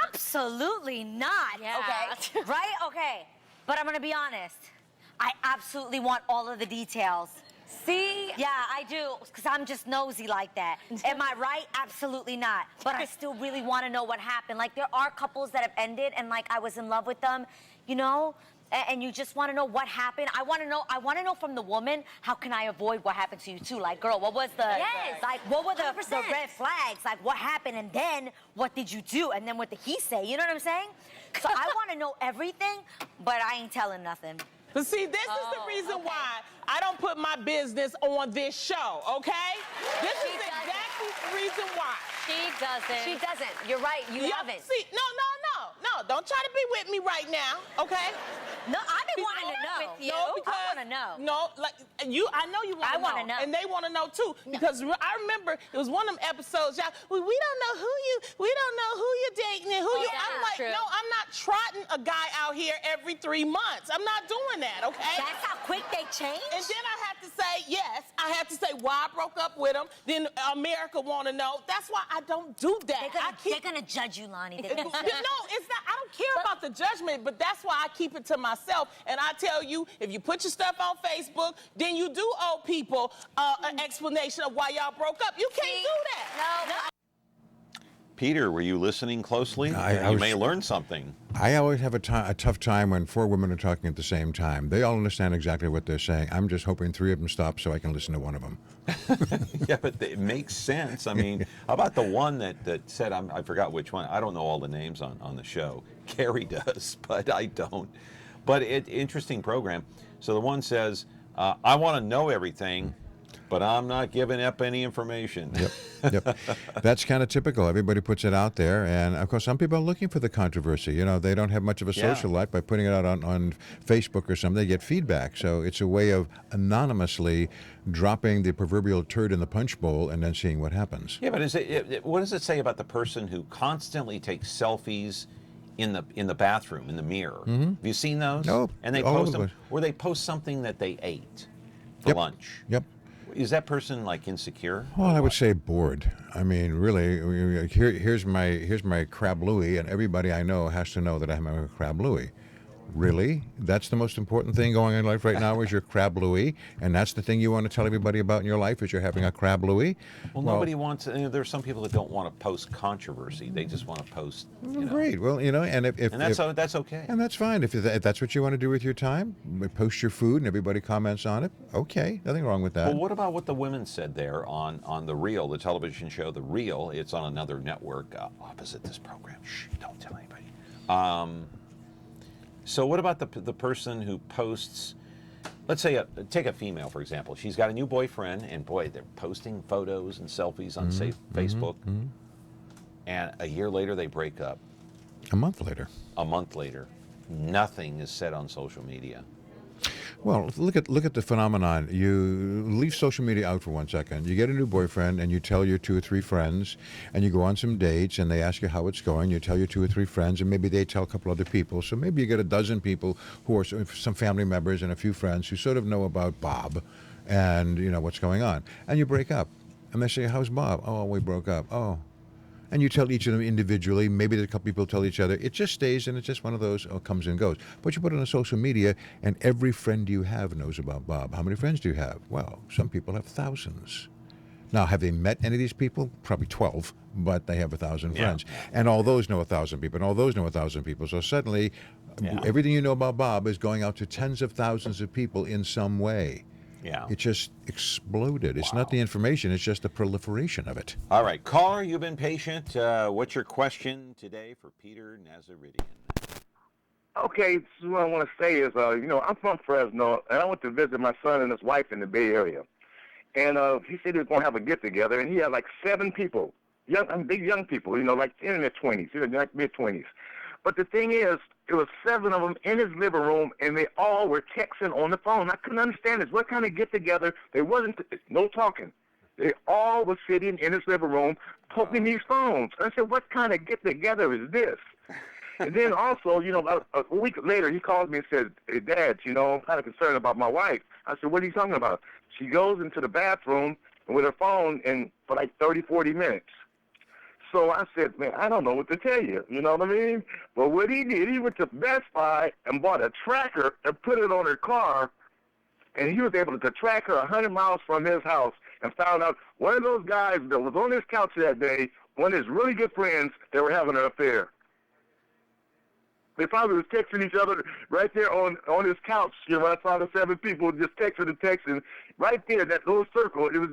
Absolutely not. Yeah. Okay. Right? Okay. But I'm gonna be honest. I absolutely want all of the details. See? Yeah, I do, because I'm just nosy like that. Am I right? Absolutely not. But I still really want to know what happened. Like, there are couples that have ended, and like I was in love with them, you know? And you just want to know what happened. I want to know from the woman, how can I avoid what happened to you too? Like, girl, what was the, like, what were the red flags? Like, what happened? And then, what did you do? And then what did he say? You know what I'm saying? So I want to know everything, but I ain't telling nothing. But see, this is the reason why I don't put my business on this show, okay? This is exactly the reason why. She doesn't. She doesn't. You're right. You haven't. See, no. Don't try to be with me right now, okay? No, I've been wanting to know. With you. No, because I want to know. No, like I know you want to know. I want to know. And they want to know too. Because I remember it was one of them episodes, y'all, we don't know who you're dating and who you. I'm like, no, I'm not trotting a guy out here every 3 months. I'm not doing that, okay? That's how quick they change? And then I have to say, yes, I have to say why I broke up with him. Then America want to know. That's why I don't do that. They're gonna judge you, Lonnie. No, it's not. I don't care about the judgment, but that's why I keep it to myself. And I tell you, if you put your stuff on Facebook, then you do owe people an explanation of why y'all broke up. You can't do that. No. Peter, were you listening closely? You may learn something. I always have a tough time when 4 women are talking at the same time. They all understand exactly what they're saying. I'm just hoping 3 of them stop so I can listen to one of them. Yeah, but it makes sense. I mean, how about the one that said, I forgot which one. I don't know all the names on the show. Carrie does, but I don't. But interesting program. So the one says, I want to know everything, but I'm not giving up any information. Yep. That's kind of typical. Everybody puts it out there. And, of course, some people are looking for the controversy. You know, they don't have much of a social life. By putting it out on Facebook or something, they get feedback. So it's a way of anonymously dropping the proverbial turd in the punch bowl and then seeing what happens. Yeah, but what does it say about the person who constantly takes selfies in the bathroom, in the mirror? Mm-hmm. Have you seen those? No. And they post them, or they post something that they ate for lunch. Yep. Is that person like insecure? Well, I would say bored. I mean, really, here's my crab Louie, and everybody I know has to know that I'm a crab Louie. Really? That's the most important thing going on in life right now is your crab Louie, and that's the thing you want to tell everybody about in your life is you're having a crab Louie? Well, nobody wants. There's some people that don't want to post controversy. They just want to post. Great. Well, and if that's okay. And that's fine. If that's what you want to do with your time, post your food and everybody comments on it. Okay, nothing wrong with that. Well, what about what the women said there on The Real, the television show The Real? It's on another network opposite this program. Shh, don't tell anybody. So what about the person who posts, let's say, take a female, for example. She's got a new boyfriend, and boy, they're posting photos and selfies on Facebook. Mm-hmm. And a year later, they break up. A month later. Nothing is said on social media. Well, look at the phenomenon. You leave social media out for 1 second. You get a new boyfriend, and you tell your 2 or 3 friends, and you go on some dates, and they ask you how it's going. You tell your 2 or 3 friends, and maybe they tell a couple other people. So maybe you get a dozen people who are some family members and a few friends who sort of know about Bob, and you know what's going on. And you break up, and they say, "How's Bob?" "Oh, we broke up." "Oh." And you tell each of them individually. Maybe a couple people tell each other. It just stays, and it's just one of those comes and goes. But you put it on social media, and every friend you have knows about Bob. How many friends do you have? Well, some people have thousands. Now, have they met any of these people? Probably 12, but they have 1,000 friends. And all those know 1,000 people, and all those know 1,000 people. So suddenly, everything you know about Bob is going out to tens of thousands of people in some way. Yeah. It just exploded. It's not the information, it's just the proliferation of it. All right, caller, you've been patient. What's your question today for Peter Nazaritian? Okay, so what I want to say is, I'm from Fresno, and I went to visit my son and his wife in the Bay Area. And he said he was going to have a get-together, and he had like 7 people big young people, like in their 20s, like mid-20s. But the thing is, it was 7 of them in his living room, and they all were texting on the phone. I couldn't understand this. What kind of get-together? There wasn't no talking. They all were sitting in his living room poking these phones. I said, what kind of get-together is this? And then also, about a week later, he called me and said, hey, Dad, I'm kind of concerned about my wife. I said, what are you talking about? She goes into the bathroom with her phone for like 30, 40 minutes. So I said, man, I don't know what to tell you. You know what I mean? But what he did, he went to Best Buy and bought a tracker and put it on her car, and he was able to track her 100 miles from his house and found out one of those guys that was on his couch that day, one of his really good friends, they were having an affair. They probably was texting each other right there on his couch. I saw the 7 people just texting and texting right there, that little circle. It was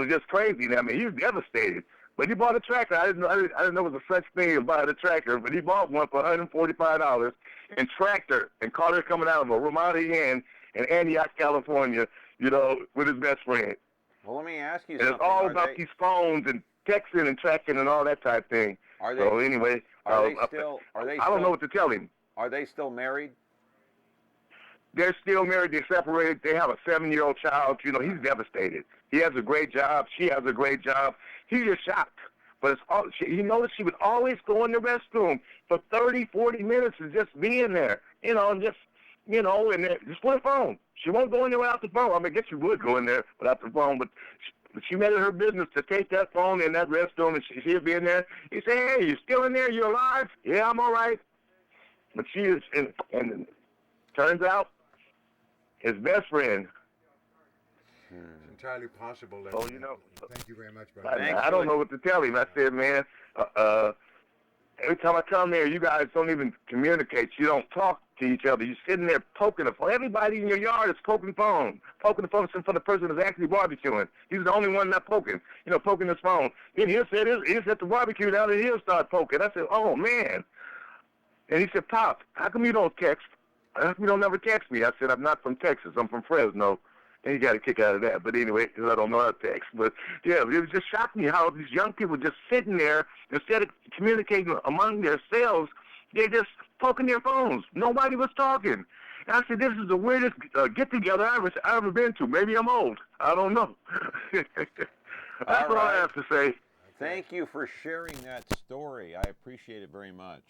just crazy. I mean, he was devastated. But he bought a tracker. I didn't know there was a such thing as buying a tracker, but he bought one for $145 and tracked her and caught her coming out of a Ramada Inn in Antioch, California, with his best friend. Well, let me ask you and something. It's all about these phones and texting and tracking and all that type of thing. So anyway, I don't know what to tell him. Are they still married? They're still married. They're separated. They have a 7-year-old child. He's devastated. He has a great job. She has a great job. He's just shocked. But it's all, he noticed she would always go in the restroom for 30, 40 minutes and just be in there, and just with a phone. She won't go anywhere without the phone. I mean, I guess she would go in there without the phone, but she made it her business to take that phone in that restroom, and she'd be in there. He said, hey, you still in there? You alive? Yeah, I'm all right. But she is, and turns out, his best friend. It's entirely possible. That thank you very much, brother. I don't know what to tell him. I said, man, every time I come there, you guys don't even communicate. You don't talk to each other. You're sitting there poking the phone. Everybody in your yard is poking the phone for the person that's actually barbecuing. He's the only one not poking, poking his phone. Then he'll say, he's at the barbecue now, and he'll start poking. I said, oh, man. And he said, Pop, how come you don't text? How come you don't never text me? I said, I'm not from Texas. I'm from Fresno. And he got a kick out of that. But anyway, because I don't know how to text. But, yeah, it just shocked me how these young people just sitting there, instead of communicating among themselves, they're just poking their phones. Nobody was talking. And I said, this is the weirdest get-together I've ever been to. Maybe I'm old. I don't know. That's all I have to say. Thank you for sharing that story. I appreciate it very much.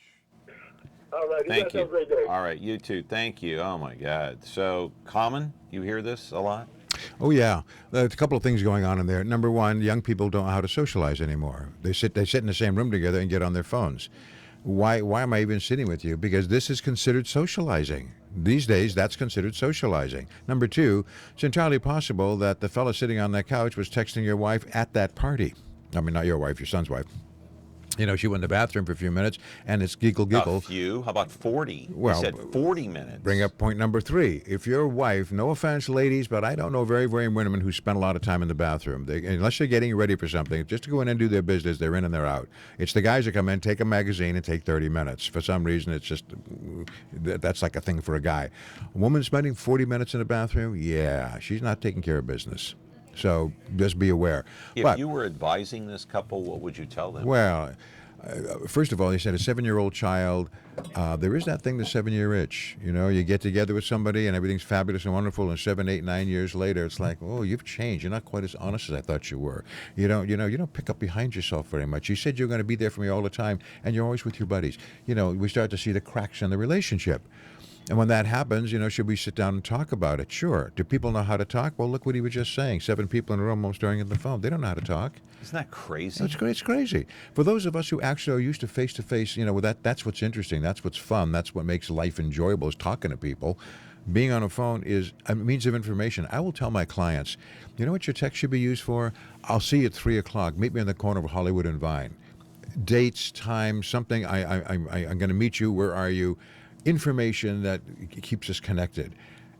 All right. Thank you. Have a great day. All right. You too. Thank you. Oh, my God. So, Common, you hear this a lot? Oh, yeah. There's a couple of things going on in there. Number one, young people don't know how to socialize anymore. They sit in the same room together and get on their phones. Why am I even sitting with you? Because this is considered socializing. These days, that's considered socializing. Number two, it's entirely possible that the fellow sitting on that couch was texting your wife at that party. I mean, not your wife, your son's wife. She went in the bathroom for a few minutes, and it's giggle. A few? How about 40? Well, he said 40 minutes. Bring up point number 3. If your wife, no offense, ladies, but I don't know very, very many women who spend a lot of time in the bathroom. Unless they're getting ready for something, just to go in and do their business, they're in and they're out. It's the guys that come in, take a magazine, and take 30 minutes. For some reason, it's just, that's like a thing for a guy. A woman spending 40 minutes in the bathroom, yeah, she's not taking care of business. So just be aware. If you were advising this couple, what would you tell them? Well, first of all, he said a 7-year-old child, there is that thing, the 7-year itch. You get together with somebody and everything's fabulous and wonderful, and 7, 8, 9 years later, it's like, oh, you've changed. You're not quite as honest as I thought you were. You don't pick up behind yourself very much. You said you're going to be there for me all the time, and you're always with your buddies. We start to see the cracks in the relationship. And when that happens, should we sit down and talk about it? Sure. Do people know how to talk? Well, look what he was just saying. 7 people in a room almost staring at the phone. They don't know how to talk. Isn't that crazy? It's crazy. For those of us who actually are used to face-to-face, that's what's interesting. That's what's fun. That's what makes life enjoyable, is talking to people. Being on a phone is a means of information. I will tell my clients, you know what your text should be used for? I'll see you at 3 o'clock. Meet me on the corner of Hollywood and Vine. Dates, time, something. I'm going to meet you. Where are you? Information that keeps us connected.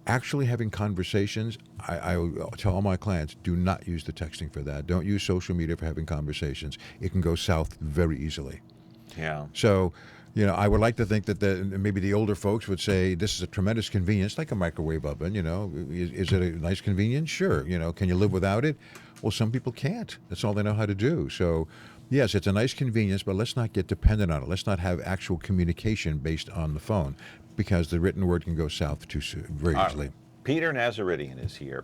Actually having conversations, I tell all my clients, do not use the texting for that. Don't use social media for having conversations. It can go south very easily. Yeah. So, I would like to think that maybe the older folks would say this is a tremendous convenience, like a microwave oven. Is it a nice convenience? Sure. Can you live without it? Well, some people can't. That's all they know how to do. So, Yes, it's a nice convenience, but let's not get dependent on it. Let's not have actual communication based on the phone, because the written word can go south too soon, very easily. Peter Nazaritian is here.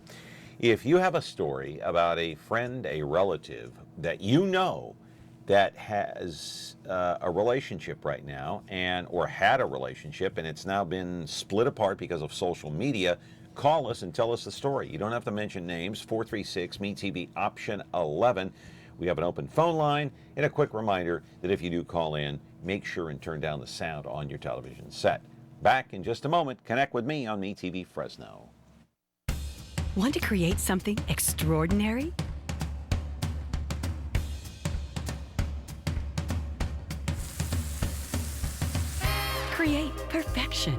If you have a story about a friend, a relative that you know that has a relationship right now, or had a relationship, and it's now been split apart because of social media, call us and tell us the story. You don't have to mention names. 436-MeTV option 11. We have an open phone line, and a quick reminder that if you do call in, make sure and turn down the sound on your television set. Back in just a moment. Connect with me on MeTV Fresno. Want to create something extraordinary? Create perfection.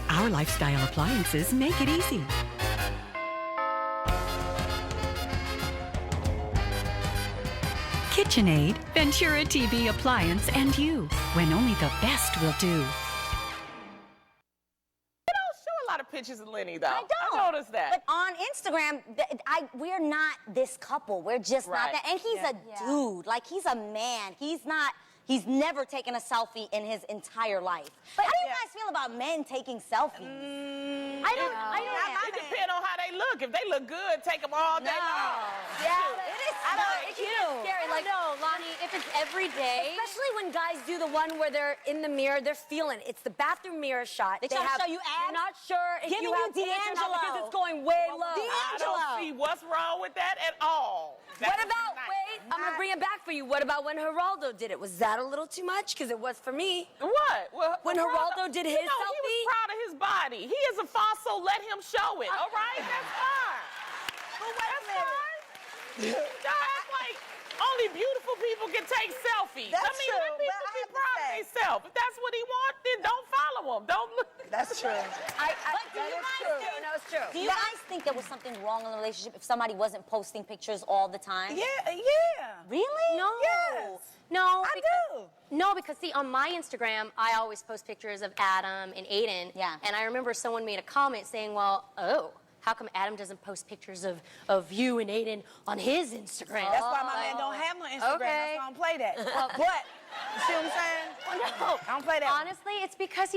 Our lifestyle appliances make it easy. KitchenAid, Ventura TV appliance, and you, when only the best will do. You don't show a lot of pictures of Lenny, though. I don't. I noticed that. But on Instagram, we're not this couple. We're just not that. And he's a dude. Like, he's a man. He's never taken a selfie in his entire life. But how do you guys feel about men taking selfies? I don't. It depends on how they look. If they look good, take them all day long. Yeah, it is. It's scary. Like, no, Lonnie, if it's every day. Especially when guys do the one where they're in the mirror, they're feeling it. It's the bathroom mirror shot. They try to show you abs? They're not sure if Giving you have you pants or not D'Angelo. because it's going way low. I don't see what's wrong with that at all. What about, wait, I'm going to bring it back for you. What about when Geraldo did it? Was that a little too much? Because it was for me. What? Well, when Geraldo did his selfie? He was proud of his body. He is a fossil. Let him show it. All right? That's fine. But wait a minute. That's like only beautiful people can take selfies. That's let true, people but be proud of themselves. If that's what he wants, then don't follow him. Don't look. That's true. It's true. Do you guys think there was something wrong in the relationship if somebody wasn't posting pictures all the time? Yeah. Really? No. Yes. No. I do. No, because see, on my Instagram, I always post pictures of Adam and Aiden. Yeah. And I remember someone made a comment saying, well, how come Adam doesn't post pictures of you and Aiden on his Instagram? That's why my man don't have no Instagram. Okay. That's why I don't play that. But, you see what I'm saying? No. I don't play that. Honestly, it's because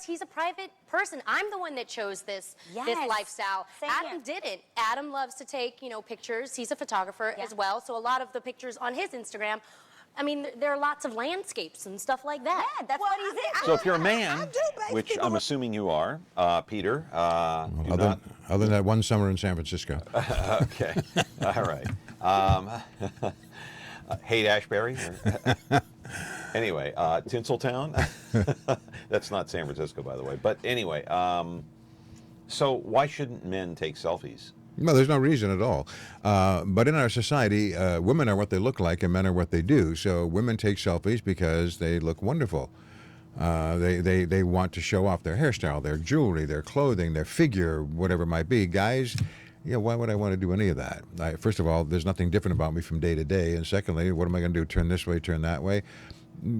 he's a private person. I'm the one that chose this lifestyle. Same Adam didn't. Adam loves to take, pictures. He's a photographer as well. So a lot of the pictures on his Instagram, I mean, there are lots of landscapes and stuff like that. Yeah, that's what he's in. So if you're a man, which I'm assuming you are, Peter, Other than that one summer in San Francisco. Okay. All right. Haight Ashbury? Anyway, Tinseltown? That's not San Francisco, by the way. But anyway, so why shouldn't men take selfies? No, there's no reason at all. But in our society, women are what they look like and men are what they do. So women take selfies because they look wonderful. They want to show off their hairstyle, their jewelry, their clothing, their figure, whatever it might be. Guys, why would I want to do any of that? First of all, there's nothing different about me from day to day. And secondly, what am I going to do? Turn this way, turn that way?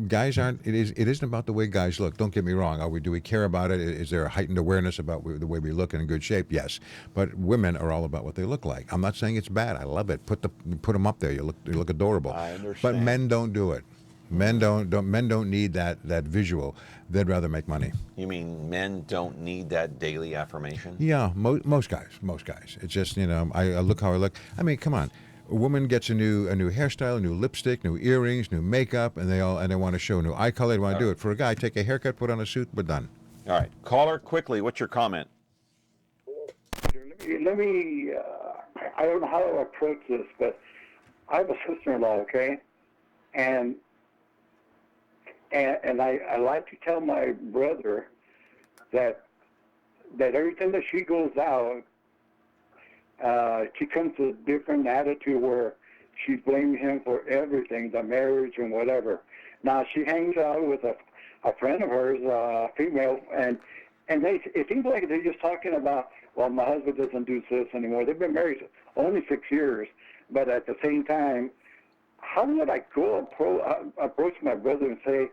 Guys aren't. It isn't about the way guys look. Don't get me wrong. Do we care about it? Is there a heightened awareness about the way we look and in good shape? Yes. But women are all about what they look like. I'm not saying it's bad. I love it. Put them up there. You look adorable. I understand. But men don't do it. Men don't need that visual. They'd rather make money. You mean men don't need that daily affirmation? Yeah, most guys. It's just I look how I look. I mean, come on. A woman gets a new hairstyle, a new lipstick, new earrings, new makeup, and they want to show new eye color. They want to do it. For a guy, take a haircut, put on a suit, we're done. All right, caller, quickly. What's your comment? Let me I don't know how to approach this, but I have a sister-in-law, okay? And I like to tell my brother that every time that she goes out, she comes to a different attitude where she's blaming him for everything, the marriage and whatever. Now, she hangs out with a friend of hers, female, and it seems like they're just talking about, well, my husband doesn't do this anymore. They've been married only 6 years, but at the same time, how would I go approach my brother and say,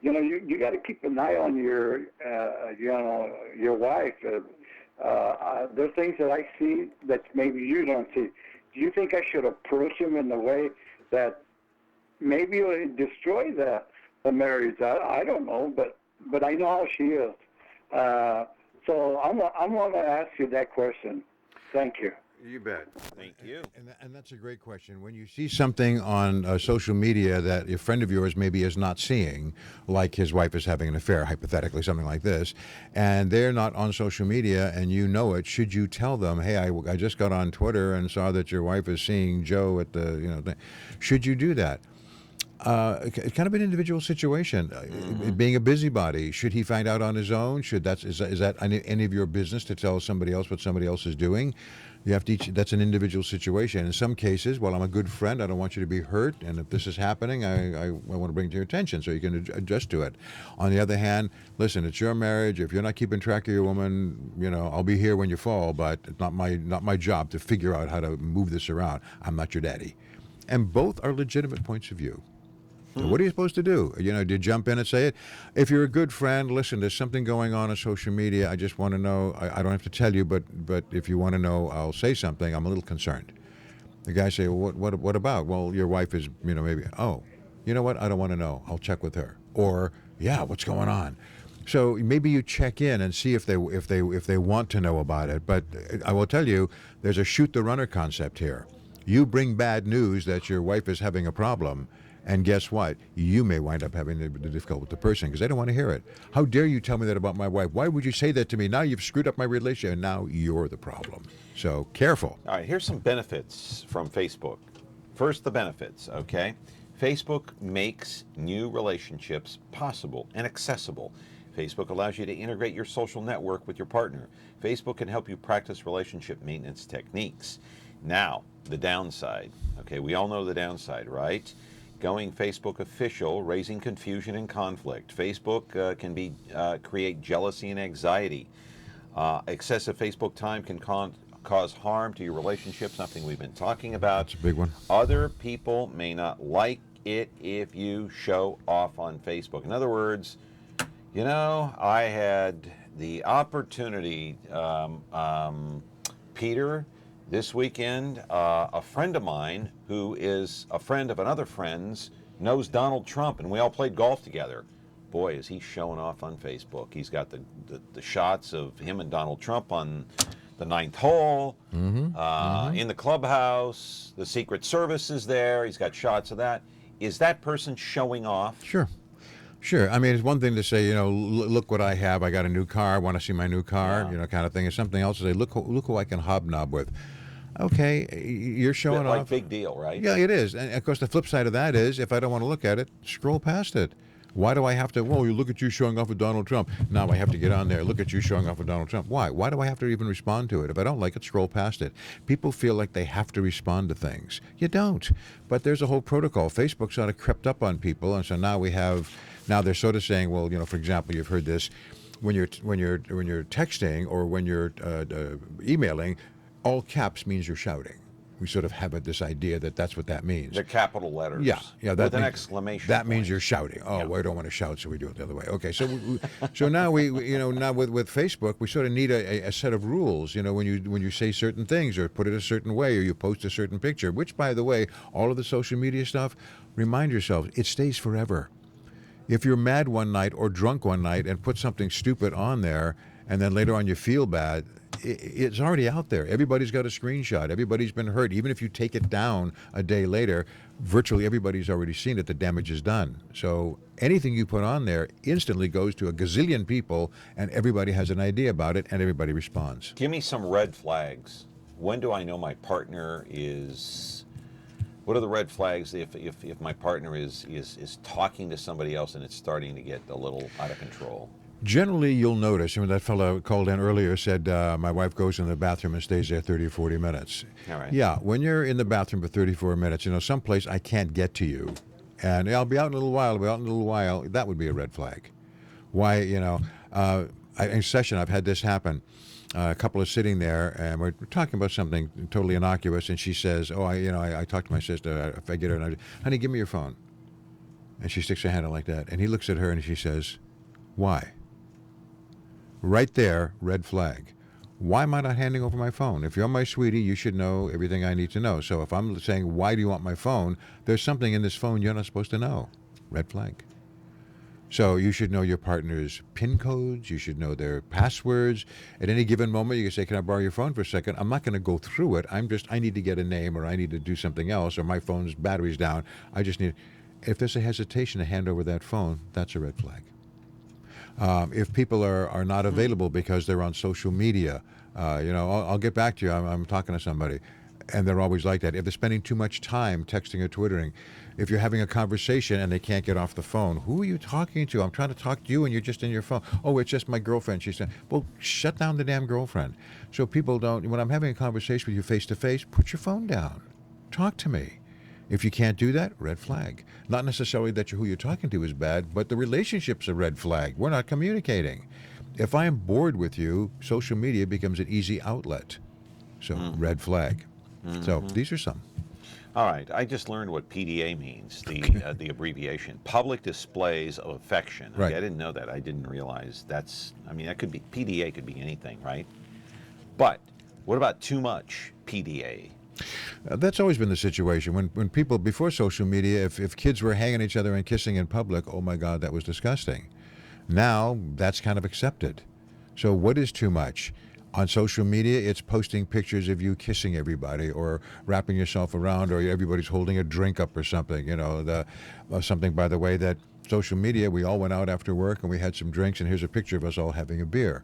you got to keep an eye on your wife. There's things that I see that maybe you don't see. do you think I should approach him in a way that maybe will destroy the marriage? I don't know, but I know how she is. So I'm going to ask you that question. Thank you. You bet. Thank you. And that's a great question. When you see something on social media that a friend of yours maybe is not seeing, like his wife is having an affair, hypothetically, something like this, and they're not on social media and you know it, should you tell them, hey, I just got on Twitter and saw that your wife is seeing Joe at the, thing. Should you do that? It's kind of an individual situation. Being a busybody, should he find out on his own? Is that any of your business to tell somebody else what somebody else is doing? You have to. That's an individual situation. In some cases, well, I'm a good friend. I don't want you to be hurt, and if this is happening, I want to bring it to your attention so you can adjust to it. On the other hand, listen, it's your marriage. If you're not keeping track of your woman, I'll be here when you fall, but it's not my job to figure out how to move this around. I'm not your daddy, and both are legitimate points of view. So what are you supposed to do? Do you jump in and say it? If you're a good friend, listen, there's something going on social media. I just want to know. I don't have to tell you, but if you want to know, I'll say something. I'm a little concerned. The guy say, well, what about? Well, your wife is, maybe, oh, you know what? I don't want to know. I'll check with her. Or, yeah, what's going on? So maybe you check in and see if they want to know about it. But I will tell you, there's a shoot the runner concept here. You bring bad news that your wife is having a problem. And guess what? You may wind up having the difficulty with the person because they don't want to hear it. How dare you tell me that about my wife? Why would you say that to me? Now you've screwed up my relationship, and now you're the problem. So careful. All right, here's some benefits from Facebook. First, the benefits, okay? Facebook makes new relationships possible and accessible. Facebook allows you to integrate your social network with your partner. Facebook can help you practice relationship maintenance techniques. Now, the downside. Okay, we all know the downside, right? Going Facebook official, raising confusion and conflict. Facebook can create jealousy and anxiety. Excessive Facebook time can cause harm to your relationship, something we've been talking about. That's a big one. Other people may not like it if you show off on Facebook. In other words, I had the opportunity, Peter, this weekend, a friend of mine who is a friend of another friend's knows Donald Trump, and we all played golf together. Boy, is he showing off on Facebook. He's got the shots of him and Donald Trump on the 9th hole, in the clubhouse. The Secret Service is there. He's got shots of that. Is that person showing off? Sure. I mean, it's one thing to say, look what I have. I got a new car. I want to see my new car, kind of thing. It's something else to say, look who I can hobnob with. Okay, you're showing off. Big deal, right? Yeah, it is. And of course, the flip side of that is, if I don't want to look at it, scroll past it. Why do I have to, you look at you showing off with Donald Trump. Now I have to get on there, look at you showing off with Donald Trump. Why? Why do I have to even respond to it? If I don't like it, scroll past it. People feel like they have to respond to things. You don't. But there's a whole protocol. Facebook's sort of crept up on people, and so now they're sort of saying, well, for example, you've heard this, when you're texting or when you're emailing, all caps means you're shouting. We sort of have this idea that that's what that means. The capital letters. Yeah. That with an means, exclamation That point. Means you're shouting. Oh, well, I don't want to shout, so we do it the other way. Okay, so so now we now with Facebook, we sort of need a set of rules. When you say certain things or put it a certain way or you post a certain picture. Which, by the way, all of the social media stuff, remind yourself it stays forever. If you're mad one night or drunk one night and put something stupid on there, and then later on you feel bad, it's already out there. Everybody's got a screenshot. Everybody's been hurt. Even if you take it down a day later, virtually everybody's already seen it. The damage is done. So anything you put on there instantly goes to a gazillion people, and everybody has an idea about it, and everybody responds. Give me some red flags. When do I know my partner is... What are the red flags if my partner is talking to somebody else and it's starting to get a little out of control? Generally, you'll notice, that fellow called in earlier said, my wife goes in the bathroom and stays there 30 or 40 minutes. All right. Yeah, when you're in the bathroom for 34 minutes, someplace I can't get to you, and I'll be out in a little while, that would be a red flag. Why, in session, I've had this happen. A couple are sitting there, and we're talking about something totally innocuous, and she says, I talked to my sister, if I get her, and honey, give me your phone. And she sticks her hand out like that, and he looks at her, and she says, why? Right there, red flag. Why am I not handing over my phone? If you're my sweetie, you should know everything I need to know. So if I'm saying, why do you want my phone? There's something in this phone you're not supposed to know. Red flag. So you should know your partner's PIN codes. You should know their passwords. At any given moment, you can say, can I borrow your phone for a second? I'm not going to go through it. I need to get a name, or I need to do something else, or my phone's battery's down. I just need, if there's a hesitation to hand over that phone, that's a red flag. If people are not available because they're on social media, I'll get back to you. I'm talking to somebody. And they're always like that. If they're spending too much time texting or twittering, if you're having a conversation and they can't get off the phone, who are you talking to? I'm trying to talk to you and you're just in your phone. Oh, it's just my girlfriend. She said, well, shut down the damn girlfriend. So people don't, when I'm having a conversation with you face to face, put your phone down. Talk to me. If you can't do that, red flag. Not necessarily that who you're talking to is bad, but the relationship's a red flag. We're not communicating. If I am bored with you, social media becomes an easy outlet. So red flag. So these are some. All right, I just learned what PDA means, the abbreviation, public displays of affection. Right. I didn't know that. I didn't realize that could be, PDA could be anything, right? But what about too much PDA? That's always been the situation. When people, before social media, if kids were hanging each other and kissing in public, oh my God, that was disgusting. Now, that's kind of accepted. So what is too much? On social media, it's posting pictures of you kissing everybody or wrapping yourself around, or everybody's holding a drink up or something. Something, by the way, that social media, we all went out after work and we had some drinks, and here's a picture of us all having a beer.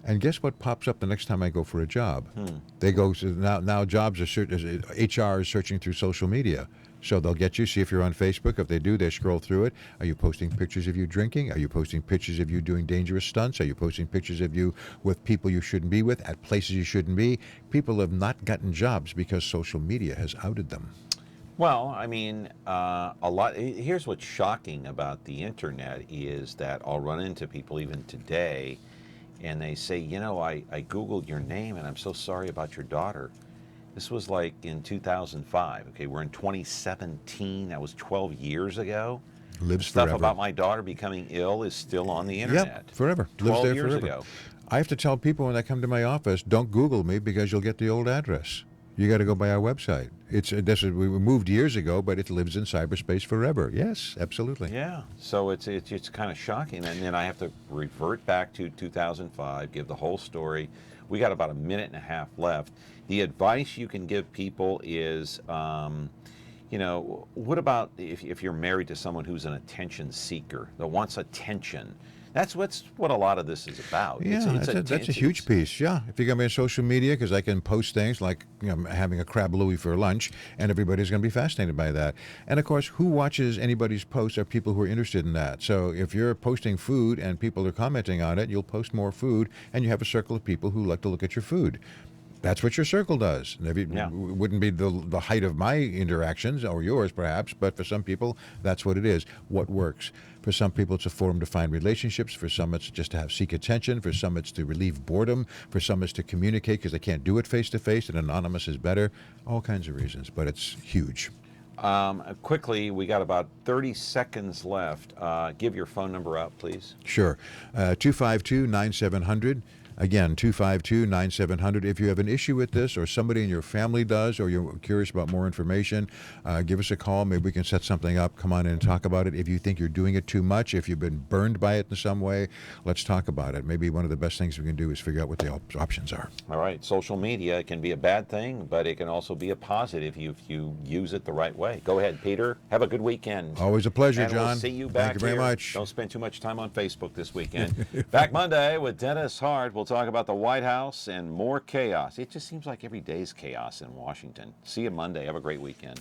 And guess what pops up the next time I go for a job? They go to, now jobs are HR is searching through social media. So they'll get you, see if you're on Facebook. If they do, they scroll through it. Are you posting pictures of you drinking? Are you posting pictures of you doing dangerous stunts? Are you posting pictures of you with people you shouldn't be with, at places you shouldn't be? People have not gotten jobs because social media has outed them. Well, a lot. Here's what's shocking about the internet is that I'll run into people even today, and they say, I Googled your name, and I'm so sorry about your daughter. This was like in 2005. Okay, we're in 2017. That was 12 years ago. Lives Stuff forever. about my daughter becoming ill is still on the internet. Yep, forever. 12 Lives there years forever. ago. I have to tell people when they come to my office, don't Google me because you'll get the old address. You got to go by our website. We moved years ago, but it lives in cyberspace forever. Yes, absolutely. Yeah. So it's kind of shocking, and then I have to revert back to 2005, give the whole story. We got about a minute and a half left. The advice you can give people is, what about if you're married to someone who's an attention seeker that wants attention? That's what a lot of this is about. Yeah, that's a huge piece. Yeah, if you're going to be on social media, because I can post things like having a crab louie for lunch, and everybody's going to be fascinated by that. And of course, who watches anybody's posts are people who are interested in that. So if you're posting food and people are commenting on it, you'll post more food, and you have a circle of people who like to look at your food. That's what your circle does. It wouldn't be the height of my interactions, or yours perhaps, but for some people, that's what it is. What works? For some people, it's a forum to find relationships. For some, it's just to seek attention. For some, it's to relieve boredom. For some, it's to communicate because they can't do it face-to-face, and anonymous is better. All kinds of reasons, but it's huge. Quickly, we got about 30 seconds left. Give your phone number out, please. Sure. 252-9700. Again, 252-9700. If you have an issue with this, or somebody in your family does, or you're curious about more information, give us a call. Maybe we can set something up. Come on in and talk about it. If you think you're doing it too much, if you've been burned by it in some way, let's talk about it. Maybe one of the best things we can do is figure out what the options are. All right. Social media can be a bad thing, but it can also be a positive if you use it the right way. Go ahead, Peter. Have a good weekend. Always a pleasure, John. We'll see you back Thank you very here. much. Don't spend too much time on Facebook this weekend. Back Monday with Dennis Hart. We'll talk about the White House and more chaos. It just seems like every day's chaos in Washington. See you Monday. Have a great weekend.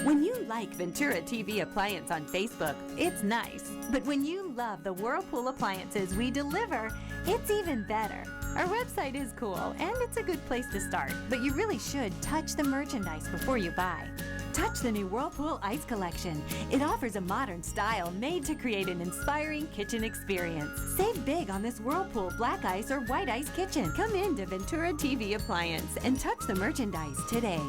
When you like Ventura TV Appliance on Facebook, it's nice. But when you love the Whirlpool appliances we deliver, it's even better. Our website is cool, and it's a good place to start, but you really should touch the merchandise before you buy. Touch the new Whirlpool Ice Collection. It offers a modern style made to create an inspiring kitchen experience. Save big on this Whirlpool Black Ice or White Ice kitchen. Come in to Ventura TV Appliance and touch the merchandise today.